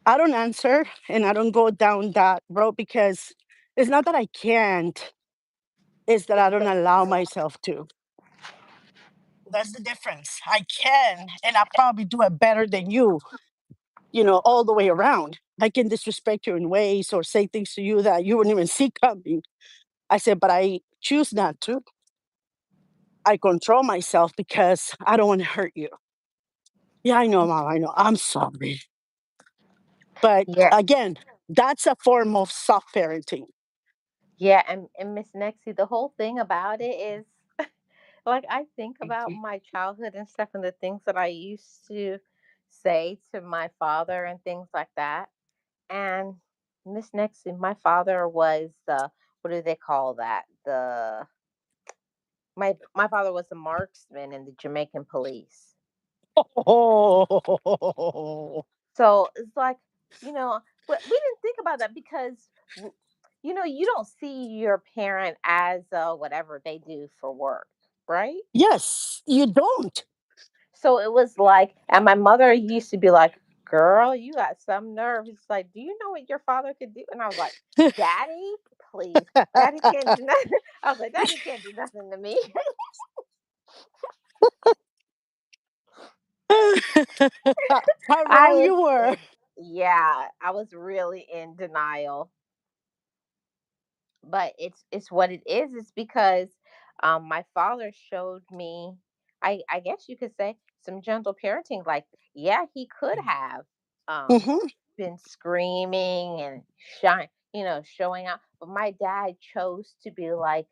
[SPEAKER 2] I don't answer and I don't go down that road because it's not that I can't, it's that I don't allow myself to. That's the difference. I can, and I probably do it better than you, all the way around. I can disrespect you in ways or say things to you that you wouldn't even see coming. I said, but I choose not to. I control myself because I don't want to hurt you. Yeah, I know, mom. I know. I'm sorry. But
[SPEAKER 1] Yeah.
[SPEAKER 2] again, that's a form of soft parenting.
[SPEAKER 1] Yeah, and Miss Nexie, the whole thing about it is like I think about my childhood and stuff and the things that I used to say to my father and things like that. And Miss Nexie, my father was the, what do they call that? My father was a marksman in the Jamaican police.
[SPEAKER 2] Oh,
[SPEAKER 1] So it's like, but we didn't think about that because you don't see your parent as whatever they do for work, right?
[SPEAKER 2] yes, you don't.
[SPEAKER 1] So it was like, and my mother used to be like, "Girl, you got some nerve." It's like, "Do you know what your father could do?" And I was like, "Daddy, please, Daddy can't do nothing." I was like, "Daddy can't do nothing to me."
[SPEAKER 2] How
[SPEAKER 1] I
[SPEAKER 2] wrong
[SPEAKER 1] was
[SPEAKER 2] you were.
[SPEAKER 1] in, yeah, I was really in denial, but it's what it is. It's because my father showed me, I guess you could say, some gentle parenting. Like, yeah, he could have um
[SPEAKER 2] Hmm.
[SPEAKER 1] been screaming and showing out, but my dad chose to be like,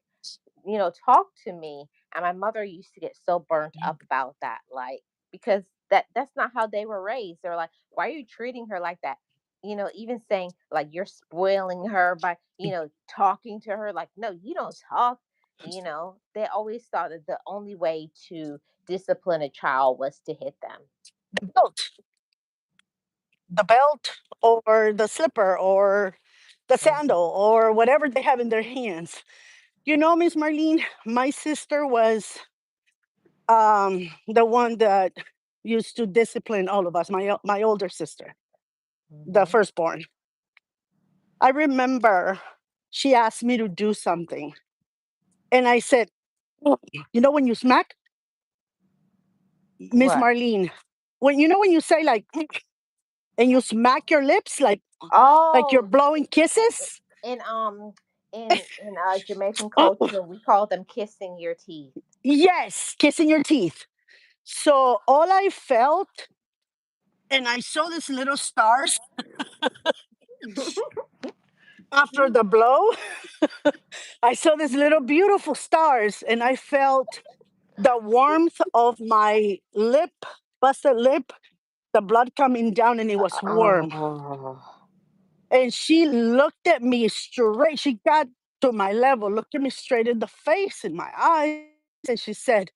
[SPEAKER 1] talk to me. And my mother used to get so burnt up about that, like, because that's not how they were raised. They're like, why are you treating her like that? Even saying like you're spoiling her by, talking to her like, no, you don't talk. They always thought that the only way to discipline a child was to hit them.
[SPEAKER 2] The belt, the belt, or the slipper, or the
[SPEAKER 1] Mhm.
[SPEAKER 2] sandal, or whatever they have in their hands. Miss Marlene, my sister was the one that used to discipline all of us. My older sister, the
[SPEAKER 1] Mhm.
[SPEAKER 2] firstborn. I remember she asked me to do something, and I said, "Oh, when you smack, Miss
[SPEAKER 1] What?
[SPEAKER 2] Marlene, when you say like, and you smack your lips like you're
[SPEAKER 1] Oh,
[SPEAKER 2] blowing
[SPEAKER 1] i-
[SPEAKER 2] kisses."
[SPEAKER 1] in Jamaican culture, we call them kissing your teeth.
[SPEAKER 2] Yes, kissing your teeth. So all I felt, and I saw these little stars after the blow. I saw these little beautiful stars, and I felt the warmth of my lip, busted lip, the blood coming down, and it was warm.
[SPEAKER 1] Oh.
[SPEAKER 2] And she looked at me straight. She got to my level, looked at me straight in the face, in my eyes, and she said,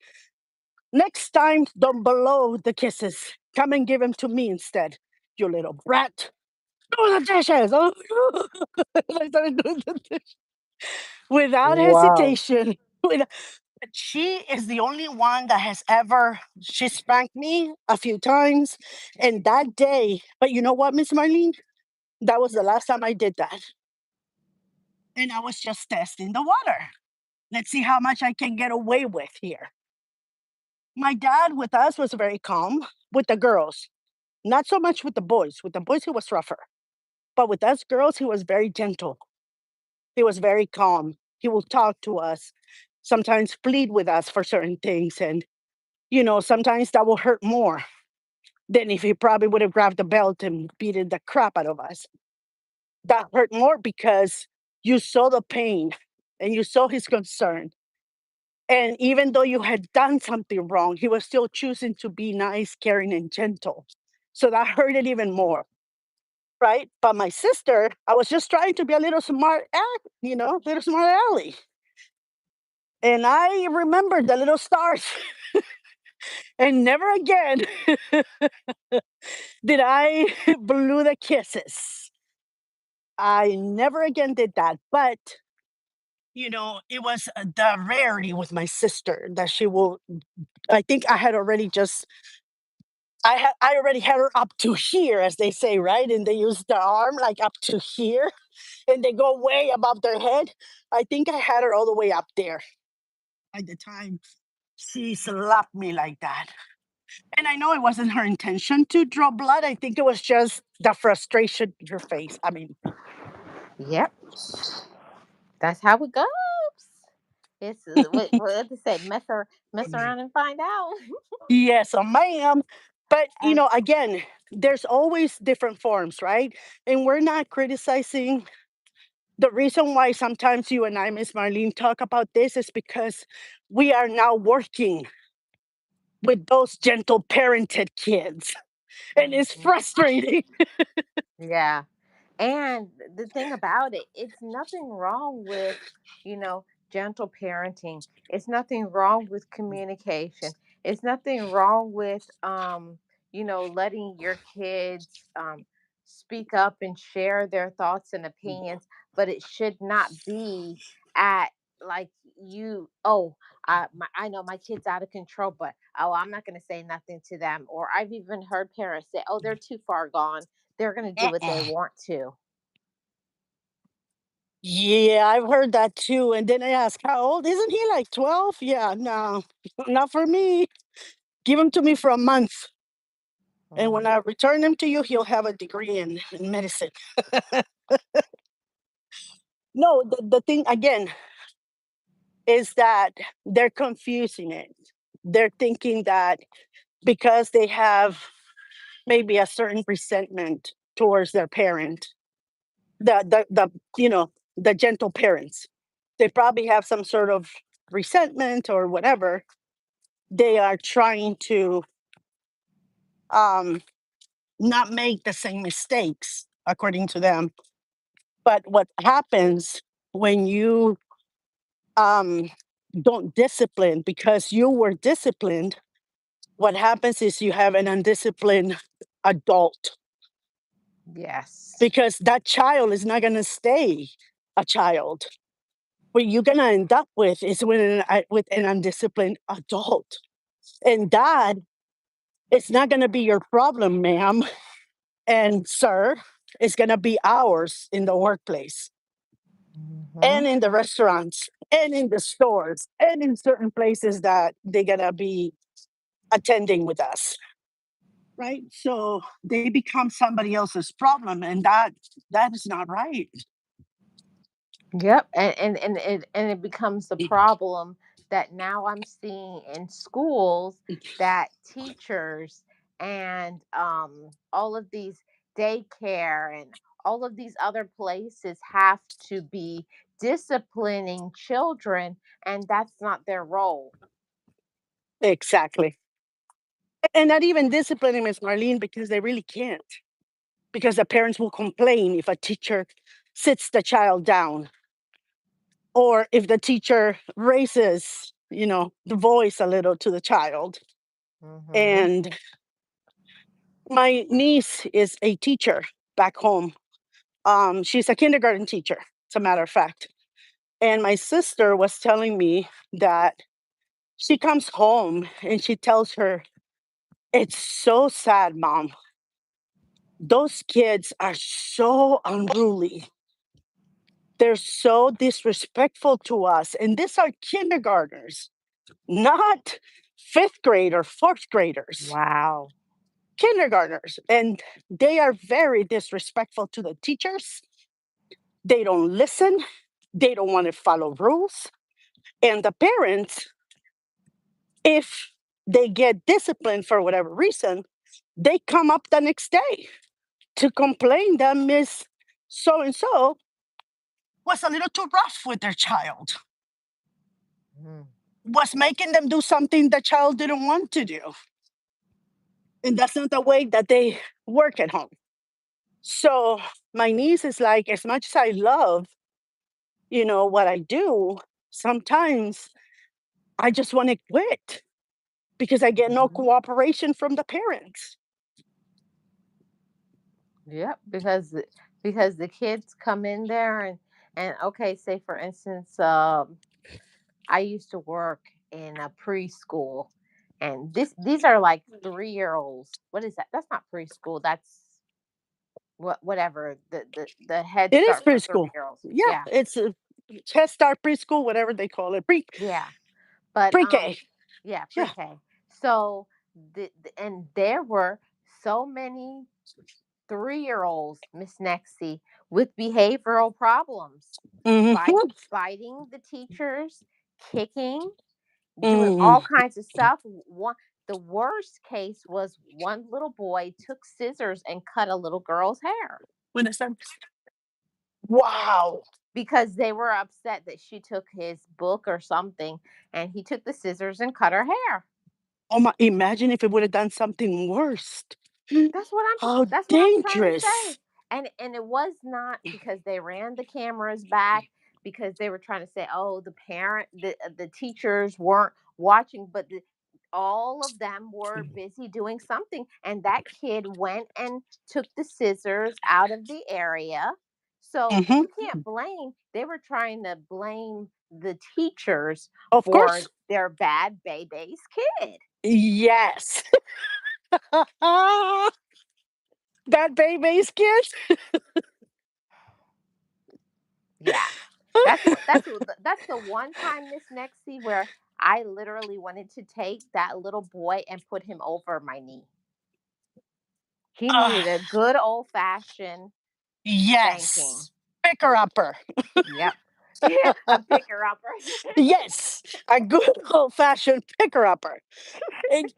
[SPEAKER 2] Next time, don't blow the kisses. Come and give them to me instead, you little brat. Do the dishes. Oh, I started doing the dishes without
[SPEAKER 1] Wow.
[SPEAKER 2] hesitation. With- she is the only one that has ever, she spanked me a few times. And that day, but you know what, Miss Marlene? That was the last time I did that. And I was just testing the water. Let's see how much I can get away with here. My dad with us was very calm with the girls, not so much with the boys. With the boys, he was rougher. But with us girls, he was very gentle. He was very calm. He will talk to us, sometimes plead with us for certain things. And, sometimes that will hurt more than if he probably would have grabbed the belt and beaten the crap out of us. That hurt more because you saw the pain and you saw his concern. And even though you had done something wrong, he was still choosing to be nice, caring, and gentle. So that hurt it even more, right? But my sister, I was just trying to be a little smart, little smart ally. And I remembered the little stars, and never again did I blew the kisses. I never again did that. But it was the rarity with my sister that she will. I think I had already just I already had her up to here, as they say, right? And they use their arm like up to here, and they go way above their head. I think I had her all the way up there at the time. She slapped me like that. And I know it wasn't her intention to draw blood. I think it was just the frustration in her face. I mean,
[SPEAKER 1] Yep. That's how it goes. It's what they say, mess around and find out.
[SPEAKER 2] yes, ma'am. But,
[SPEAKER 1] And
[SPEAKER 2] again, there's always different forms, right? And we're not criticizing. The reason why sometimes you and I, Miss Marlene, talk about this is because we are now working with those gentle parented kids. And it's
[SPEAKER 1] Mhm.
[SPEAKER 2] frustrating.
[SPEAKER 1] Yeah. And the thing about it, it's nothing wrong with, gentle parenting. It's nothing wrong with communication. It's nothing wrong with, letting your kids speak up and share their thoughts and opinions, but it should not be at like I know my kid's out of control, but oh, I'm not going to say nothing to them. Or I've even heard parents say, oh, they're too far gone, they're going to do what they
[SPEAKER 2] Uh-uh.
[SPEAKER 1] want to.
[SPEAKER 2] Yeah, I've heard that too. And then I ask, how old? Isn't he like 12? Yeah, no, not for me. Give him to me for a month. And when
[SPEAKER 1] Mhm.
[SPEAKER 2] I return him to you, he'll have a degree in medicine. No, the thing again is that they're confusing it. They're thinking that because they have maybe a certain resentment towards their parent, the the gentle parents, they probably have some sort of resentment or whatever. They are trying to um not make the same mistakes according to them. But what happens when you um don't discipline because you were disciplined, what happens is you have an undisciplined adult,
[SPEAKER 1] Yes.
[SPEAKER 2] because that child is not going to stay a child. What you're going to end up with is with an undisciplined adult. And that is not going to be your problem, ma'am and sir. It's going to be ours in the workplace and
[SPEAKER 1] Mhm.
[SPEAKER 2] in the restaurants and in the stores and in certain places that they're going to be attending with us. Right? So they become somebody else's problem, and that is not right.
[SPEAKER 1] Yep, and it becomes the problem that now I'm seeing in schools, that teachers and all of these daycare and all of these other places have to be disciplining children, and that's not their role.
[SPEAKER 2] Exactly. And not even disciplining Miss Marlene because they really can't. Because the parents will complain if a teacher sits the child down or if the teacher raises the voice a little to the child.
[SPEAKER 1] Mhm.
[SPEAKER 2] And my niece is a teacher back home. She's a kindergarten teacher, as a matter of fact. And my sister was telling me that she comes home and she tells her, "It's so sad, mom. Those kids are so unruly. They're so disrespectful to us. And these are kindergartners, not fifth grade or fourth graders,
[SPEAKER 1] Wow.
[SPEAKER 2] kindergartners. And they are very disrespectful to the teachers. They don't listen, they don't want to follow rules. And the parents, if they get disciplined for whatever reason, they come up the next day to complain that Miss So and so was a little too rough with their child,
[SPEAKER 1] Mm.
[SPEAKER 2] was making them do something the child didn't want to do. And that's not the way that they work at home. So my niece is like, as much as I love, what I do, sometimes I just want to quit because I get no
[SPEAKER 1] Mhm.
[SPEAKER 2] cooperation from the parents.
[SPEAKER 1] Yep, because the kids come in there and okay, say for instance, I used to work in a preschool, and these are like 3-year-olds. What is that? That's not preschool. That's whatever the Head
[SPEAKER 2] It is
[SPEAKER 1] Start for
[SPEAKER 2] preschool.
[SPEAKER 1] 3-year-olds.
[SPEAKER 2] Yeah,
[SPEAKER 1] Yeah,
[SPEAKER 2] it's a Head Start preschool, whatever they call it,
[SPEAKER 1] yeah. But
[SPEAKER 2] pre-K.
[SPEAKER 1] yeah,
[SPEAKER 2] Yeah.
[SPEAKER 1] pre-K. So and there were so many 3-year-olds, Miss Nexie, with behavioral problems, bite,
[SPEAKER 2] Hmm.
[SPEAKER 1] biting the teachers, kicking, doing
[SPEAKER 2] Mm.
[SPEAKER 1] all kinds of stuff. The worst case was one little boy took scissors and cut a little girl's hair
[SPEAKER 2] When it's done. Wow.
[SPEAKER 1] because they were upset that she took his book or something, and he took the scissors and cut her hair.
[SPEAKER 2] Oh my! Imagine if it would have done something worse. How
[SPEAKER 1] That's what I'm trying to say.
[SPEAKER 2] dangerous.
[SPEAKER 1] And it was not because they ran the cameras back because they were trying to say, "Oh, the teachers weren't watching," but all of them were busy doing something, and that kid went and took the scissors out of the area. So
[SPEAKER 2] Hmm.
[SPEAKER 1] you can't blame. They were trying to blame the teachers
[SPEAKER 2] Of
[SPEAKER 1] for
[SPEAKER 2] course.
[SPEAKER 1] their bad baby's kid.
[SPEAKER 2] Yes. That baby's kids.
[SPEAKER 1] Yeah. That's the one time, Miss Nexie, where I literally wanted to take that little boy and put him over my knee. He
[SPEAKER 2] Ah,
[SPEAKER 1] needed a good old fashioned spanking.
[SPEAKER 2] yes. Picker upper.
[SPEAKER 1] Yep. Yeah, a picker upper.
[SPEAKER 2] Yes. A good old fashioned picker upper. And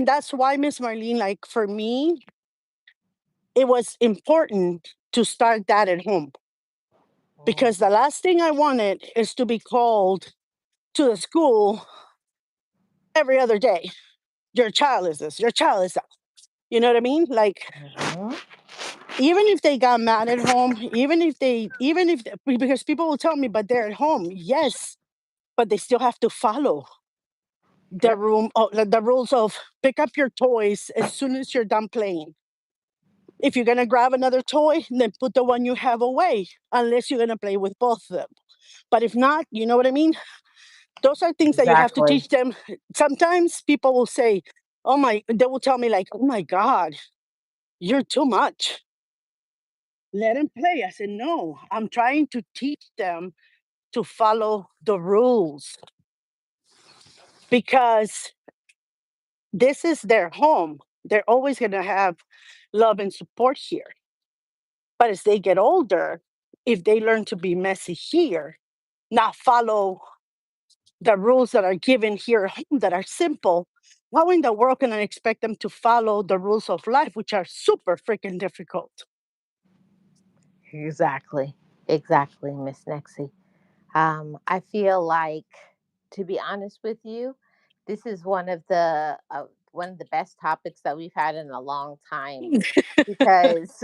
[SPEAKER 2] that's why, Miss Marlene, like for me, it was important to start that at home because the
[SPEAKER 1] Mhm.
[SPEAKER 2] last thing I wanted is to be called to the school every other day. Your child is this, your child is that. You know what I mean? Like,
[SPEAKER 1] Mhm.
[SPEAKER 2] even if they got mad at home, even if, because people will tell me, but they're at home. Yes, but they still have to follow
[SPEAKER 1] Yep.
[SPEAKER 2] the rules of pick up your toys as soon as you're done playing. If you're gonna grab another toy, then put the one you have away, unless you're gonna play with both of them. But if not, you know what I mean? Those are things that you have to
[SPEAKER 1] Exactly.
[SPEAKER 2] teach them. Sometimes people will say, "Oh my," they will tell me like, "Oh my God, you're too much. Let them play." I said, "No, I'm trying to teach them to follow the rules because this is their home. They're always gonna have love and support here. But as they get older, if they learn to be messy here, not follow the rules that are given here at home that are simple, how in the world can I expect them to follow the rules of life, which are super freaking difficult?"
[SPEAKER 1] Exactly. Exactly, Miss Nexie. I feel like, to be honest with you, this is one of the one of the best topics that we've had in a long time because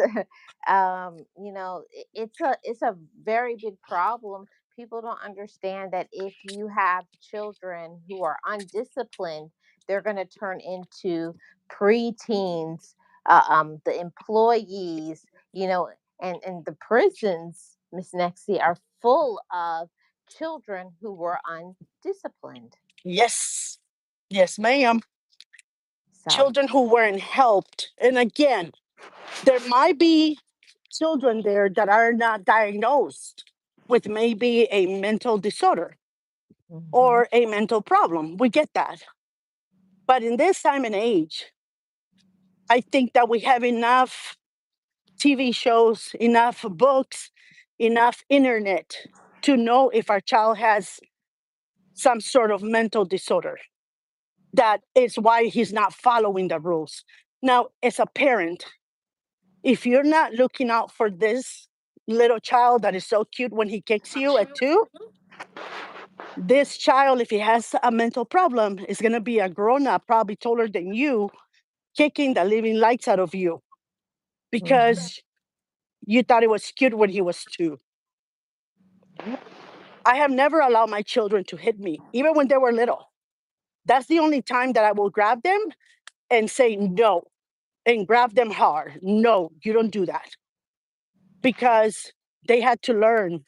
[SPEAKER 1] it's a very big problem. People don't understand that if you have children who are undisciplined, they're going to turn into preteens, the employees, and the prisons, Miss Nexie, are full of children who were undisciplined.
[SPEAKER 2] Yes. Yes, ma'am.
[SPEAKER 1] So,
[SPEAKER 2] Children who weren't helped. And again, there might be children there that are not diagnosed with maybe a mental disorder
[SPEAKER 1] mhm.
[SPEAKER 2] or a mental problem. We get that. But in this time and age, I think that we have enough TV shows, enough books, enough internet to know if our child has some sort of mental disorder. That is why he's not following the rules. Now, as a parent, if you're not looking out for this little child that is so cute when he kicks you at 2, this child, if he has a mental problem, is going to be a grown up, probably taller than you, kicking the living lights out of you
[SPEAKER 1] Mhm.
[SPEAKER 2] because you thought it was cute when he was 2.
[SPEAKER 1] Yep.
[SPEAKER 2] I have never allowed my children to hit me, even when they were little. That's the only time that I will grab them and say no and grab them hard. No, you don't do that because they had to learn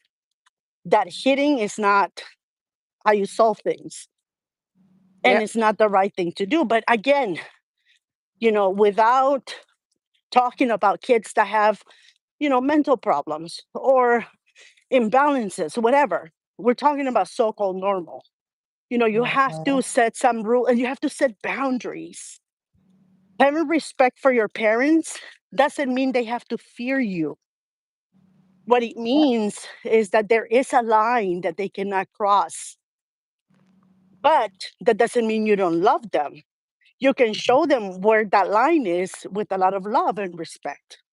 [SPEAKER 2] that hitting is not how you solve things and
[SPEAKER 1] Yep.
[SPEAKER 2] it's not the right thing to do. But again, without talking about kids that have, mental problems or imbalances, whatever, we're talking about so called normal. You have to
[SPEAKER 1] Mhm.
[SPEAKER 2] set some rule and you have to set boundaries. Having respect for your parents doesn't mean they have to fear you. What it
[SPEAKER 1] Yep.
[SPEAKER 2] means is that there is a line that they cannot cross, but that doesn't mean you don't love them. You can show them where that line is with a lot of love and respect.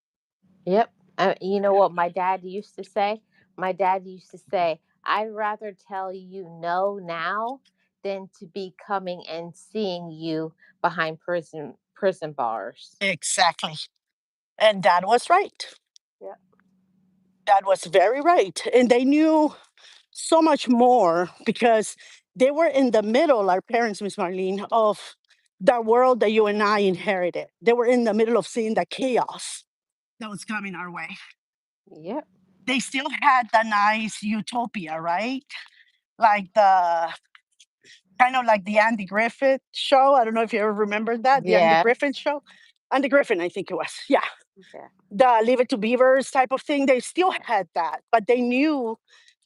[SPEAKER 1] Yep. You know what my dad used to say? My dad used to say, "I'd rather tell you no now than to be coming and seeing you behind prison bars."
[SPEAKER 2] Exactly. And that was right.
[SPEAKER 1] Yep.
[SPEAKER 2] That was very right. And they knew so much more because they were in the middle, our parents, Miss Marlene, of the world that you and I inherited. They were in the middle of seeing the chaos that was coming our way.
[SPEAKER 1] Yep.
[SPEAKER 2] They still had the nice utopia, right? Like the kind of like the Andy Griffith show. I don't know if you ever remember that, the Andy
[SPEAKER 1] Yeah.
[SPEAKER 2] Griffith show. Andy Griffin, I think it was. Yeah.
[SPEAKER 1] Yeah.
[SPEAKER 2] The Leave It to Beavers type of thing. They still had that, but they knew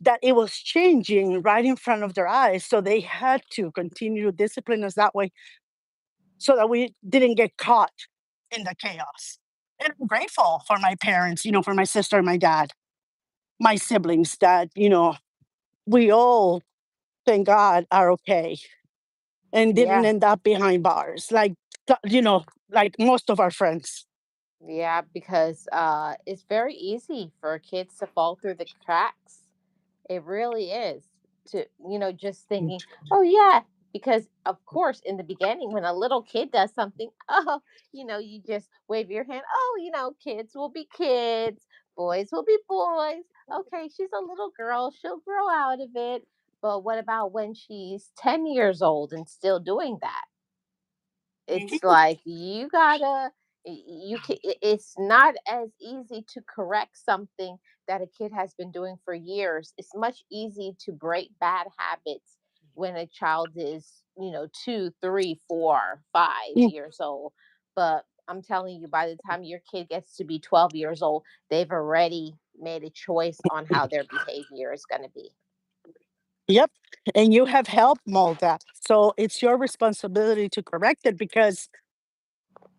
[SPEAKER 2] that it was changing right in front of their eyes. So they had to continue to discipline us that way so that we didn't get caught in the chaos. And I'm grateful for my parents, for my sister and my dad, my siblings that, we all, thank God, are okay and didn't
[SPEAKER 1] Yeah.
[SPEAKER 2] end up behind bars like most of our friends.
[SPEAKER 1] Yeah, because it's very easy for kids to fall through the cracks. It really is. To, just thinking, oh, yeah, because of course, in the beginning, when a little kid does something, oh, you just wave your hand. Oh, kids will be kids, boys will be boys. Okay, she's a little girl. She'll grow out of it. But what about when she's 10 years old and still doing that? It's
[SPEAKER 2] Mhm.
[SPEAKER 1] like you gotta you can, it's not as easy to correct something that a kid has been doing for years. It's much easy to break bad habits when a child is 2, 3, 4, 5 years old. But I'm telling you, by the time your kid gets to be 12 years old, they've already made a choice on how their behavior is going to be.
[SPEAKER 2] Yep. And you have helped mold that. So it's your responsibility to correct it because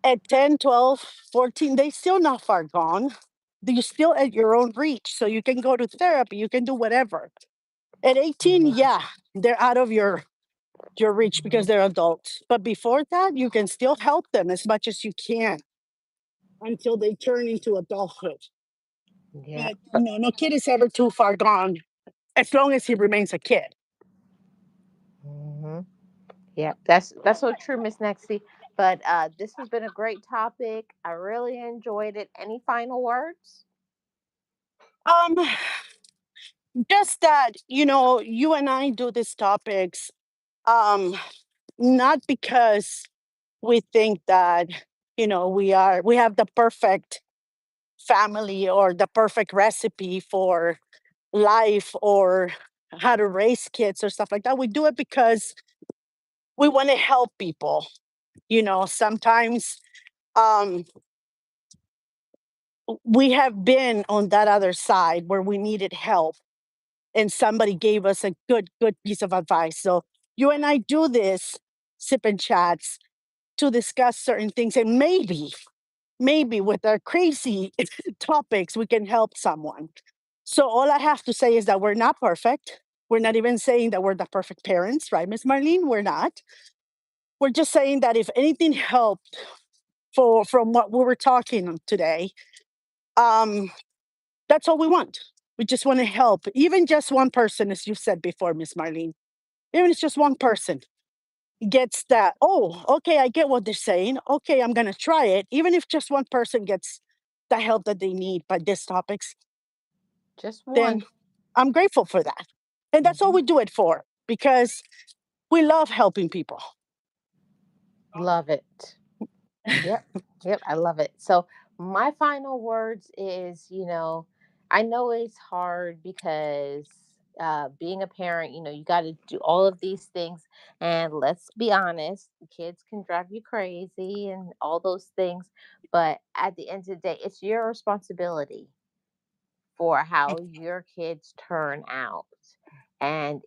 [SPEAKER 2] at 10, 12, 14, they still not far gone. You're still at your own reach. So you can go to therapy, you can do whatever. At 18,
[SPEAKER 1] Mhm.
[SPEAKER 2] yeah, they're out of your reach because
[SPEAKER 1] Mhm.
[SPEAKER 2] they're adults. But before that, you can still help them as much as you can until they turn into adulthood.
[SPEAKER 1] Yeah.
[SPEAKER 2] But no kid is ever too far gone as long as he remains a kid.
[SPEAKER 1] Mhm. Yeah, that's so true, Miss Nexie. But this has been a great topic. I really enjoyed it. Any final words?
[SPEAKER 2] Um, just that, you and I do these topics, um, not because we think that, we have the perfect family or the perfect recipe for life or how to raise kids or stuff like that. We do it because we want to help people. Sometimes um, we have been on that other side where we needed help and somebody gave us a good piece of advice. So you and I do this sip and chats to discuss certain things, and maybe with our crazy topics we can help someone. So all I have to say is that we're not perfect. We're not even saying that we're the perfect parents, right, Miss Marlene? We're not. We're just saying that if anything helped from what we were talking on today, um, that's all we want. We just want to help, even just one person, as you said before, Miss Marlene. Even if it's just one person gets that, oh, okay, I get what they're saying. Okay, I'm gonna try it. Even if just one person gets the help that they need by these topics,
[SPEAKER 1] Just
[SPEAKER 2] then
[SPEAKER 1] one.
[SPEAKER 2] I'm grateful for that. And that's all
[SPEAKER 1] Hmm.
[SPEAKER 2] we do it for because we love helping people.
[SPEAKER 1] Love it. Yep. Yep. I love it. So, my final words is, I know it's hard because being a parent, you got to do all of these things. And let's be honest, kids can drive you crazy and all those things. But at the end of the day, it's your responsibility for how your kids turn out. And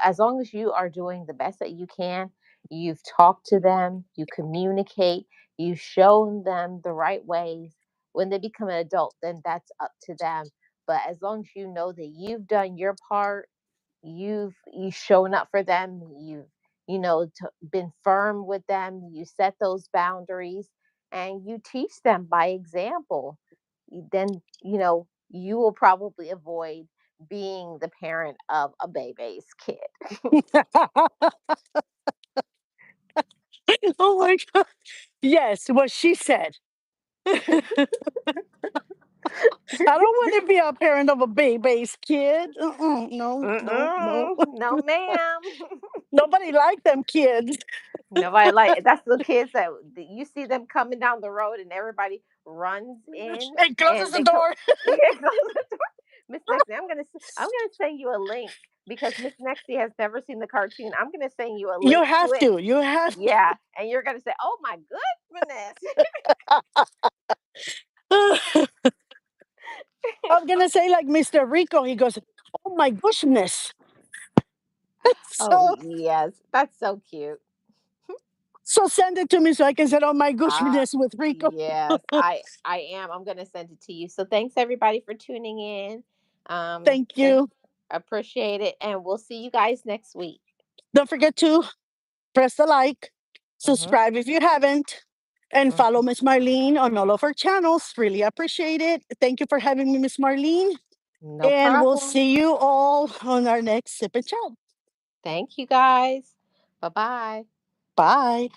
[SPEAKER 1] as long as you are doing the best that you can, you've talked to them, you communicate, you've shown them the right ways. When they become an adult, then that's up to them. But as long as you know that you've done your part, you've shown up for them, you've been firm with them, you set those boundaries, and you teach them by example, then you will probably avoid being the parent of a baby's kid.
[SPEAKER 2] Oh my God. Yes, what she said. I don't want to be a parent of a baby's kid. No, no, no.
[SPEAKER 1] Mm-mm, no, ma'am.
[SPEAKER 2] Nobody liked them kids.
[SPEAKER 1] Nobody like that's the kids that you see them coming down the road and everybody runs in
[SPEAKER 2] And closes
[SPEAKER 1] and
[SPEAKER 2] the
[SPEAKER 1] they go.
[SPEAKER 2] door.
[SPEAKER 1] Yeah, close the door. Miss Nexie, I'm gonna send you a link because Miss Nexie has never seen the cartoon. I'm gonna send you a
[SPEAKER 2] You
[SPEAKER 1] link to
[SPEAKER 2] have
[SPEAKER 1] it.
[SPEAKER 2] to. You have
[SPEAKER 1] Yeah, and you're gonna say, "Oh my goodness."
[SPEAKER 2] to. I'm gonna say like Mr. Rico. He goes, "Oh my goodness."
[SPEAKER 1] Oh
[SPEAKER 2] So
[SPEAKER 1] yes, that's so cute.
[SPEAKER 2] so send it to me so I can say, "Oh my
[SPEAKER 1] Uh
[SPEAKER 2] goodness" with Rico.
[SPEAKER 1] yes, I am. I'm gonna send it to you. So thanks everybody for tuning in.
[SPEAKER 2] Thank
[SPEAKER 1] Thank
[SPEAKER 2] you.
[SPEAKER 1] appreciate it, and we'll see you guys next week.
[SPEAKER 2] Don't forget to press the like,
[SPEAKER 1] Hmm.
[SPEAKER 2] subscribe if you haven't, and follow
[SPEAKER 1] Hmm.
[SPEAKER 2] Miss Marlene on all of her channels. Really appreciate it. Thank you for having me, Miss Marlene.
[SPEAKER 1] No
[SPEAKER 2] And we'll
[SPEAKER 1] problem.
[SPEAKER 2] see you all on our next Sip and Chat.
[SPEAKER 1] Thank you guys. Bye bye.
[SPEAKER 2] Bye.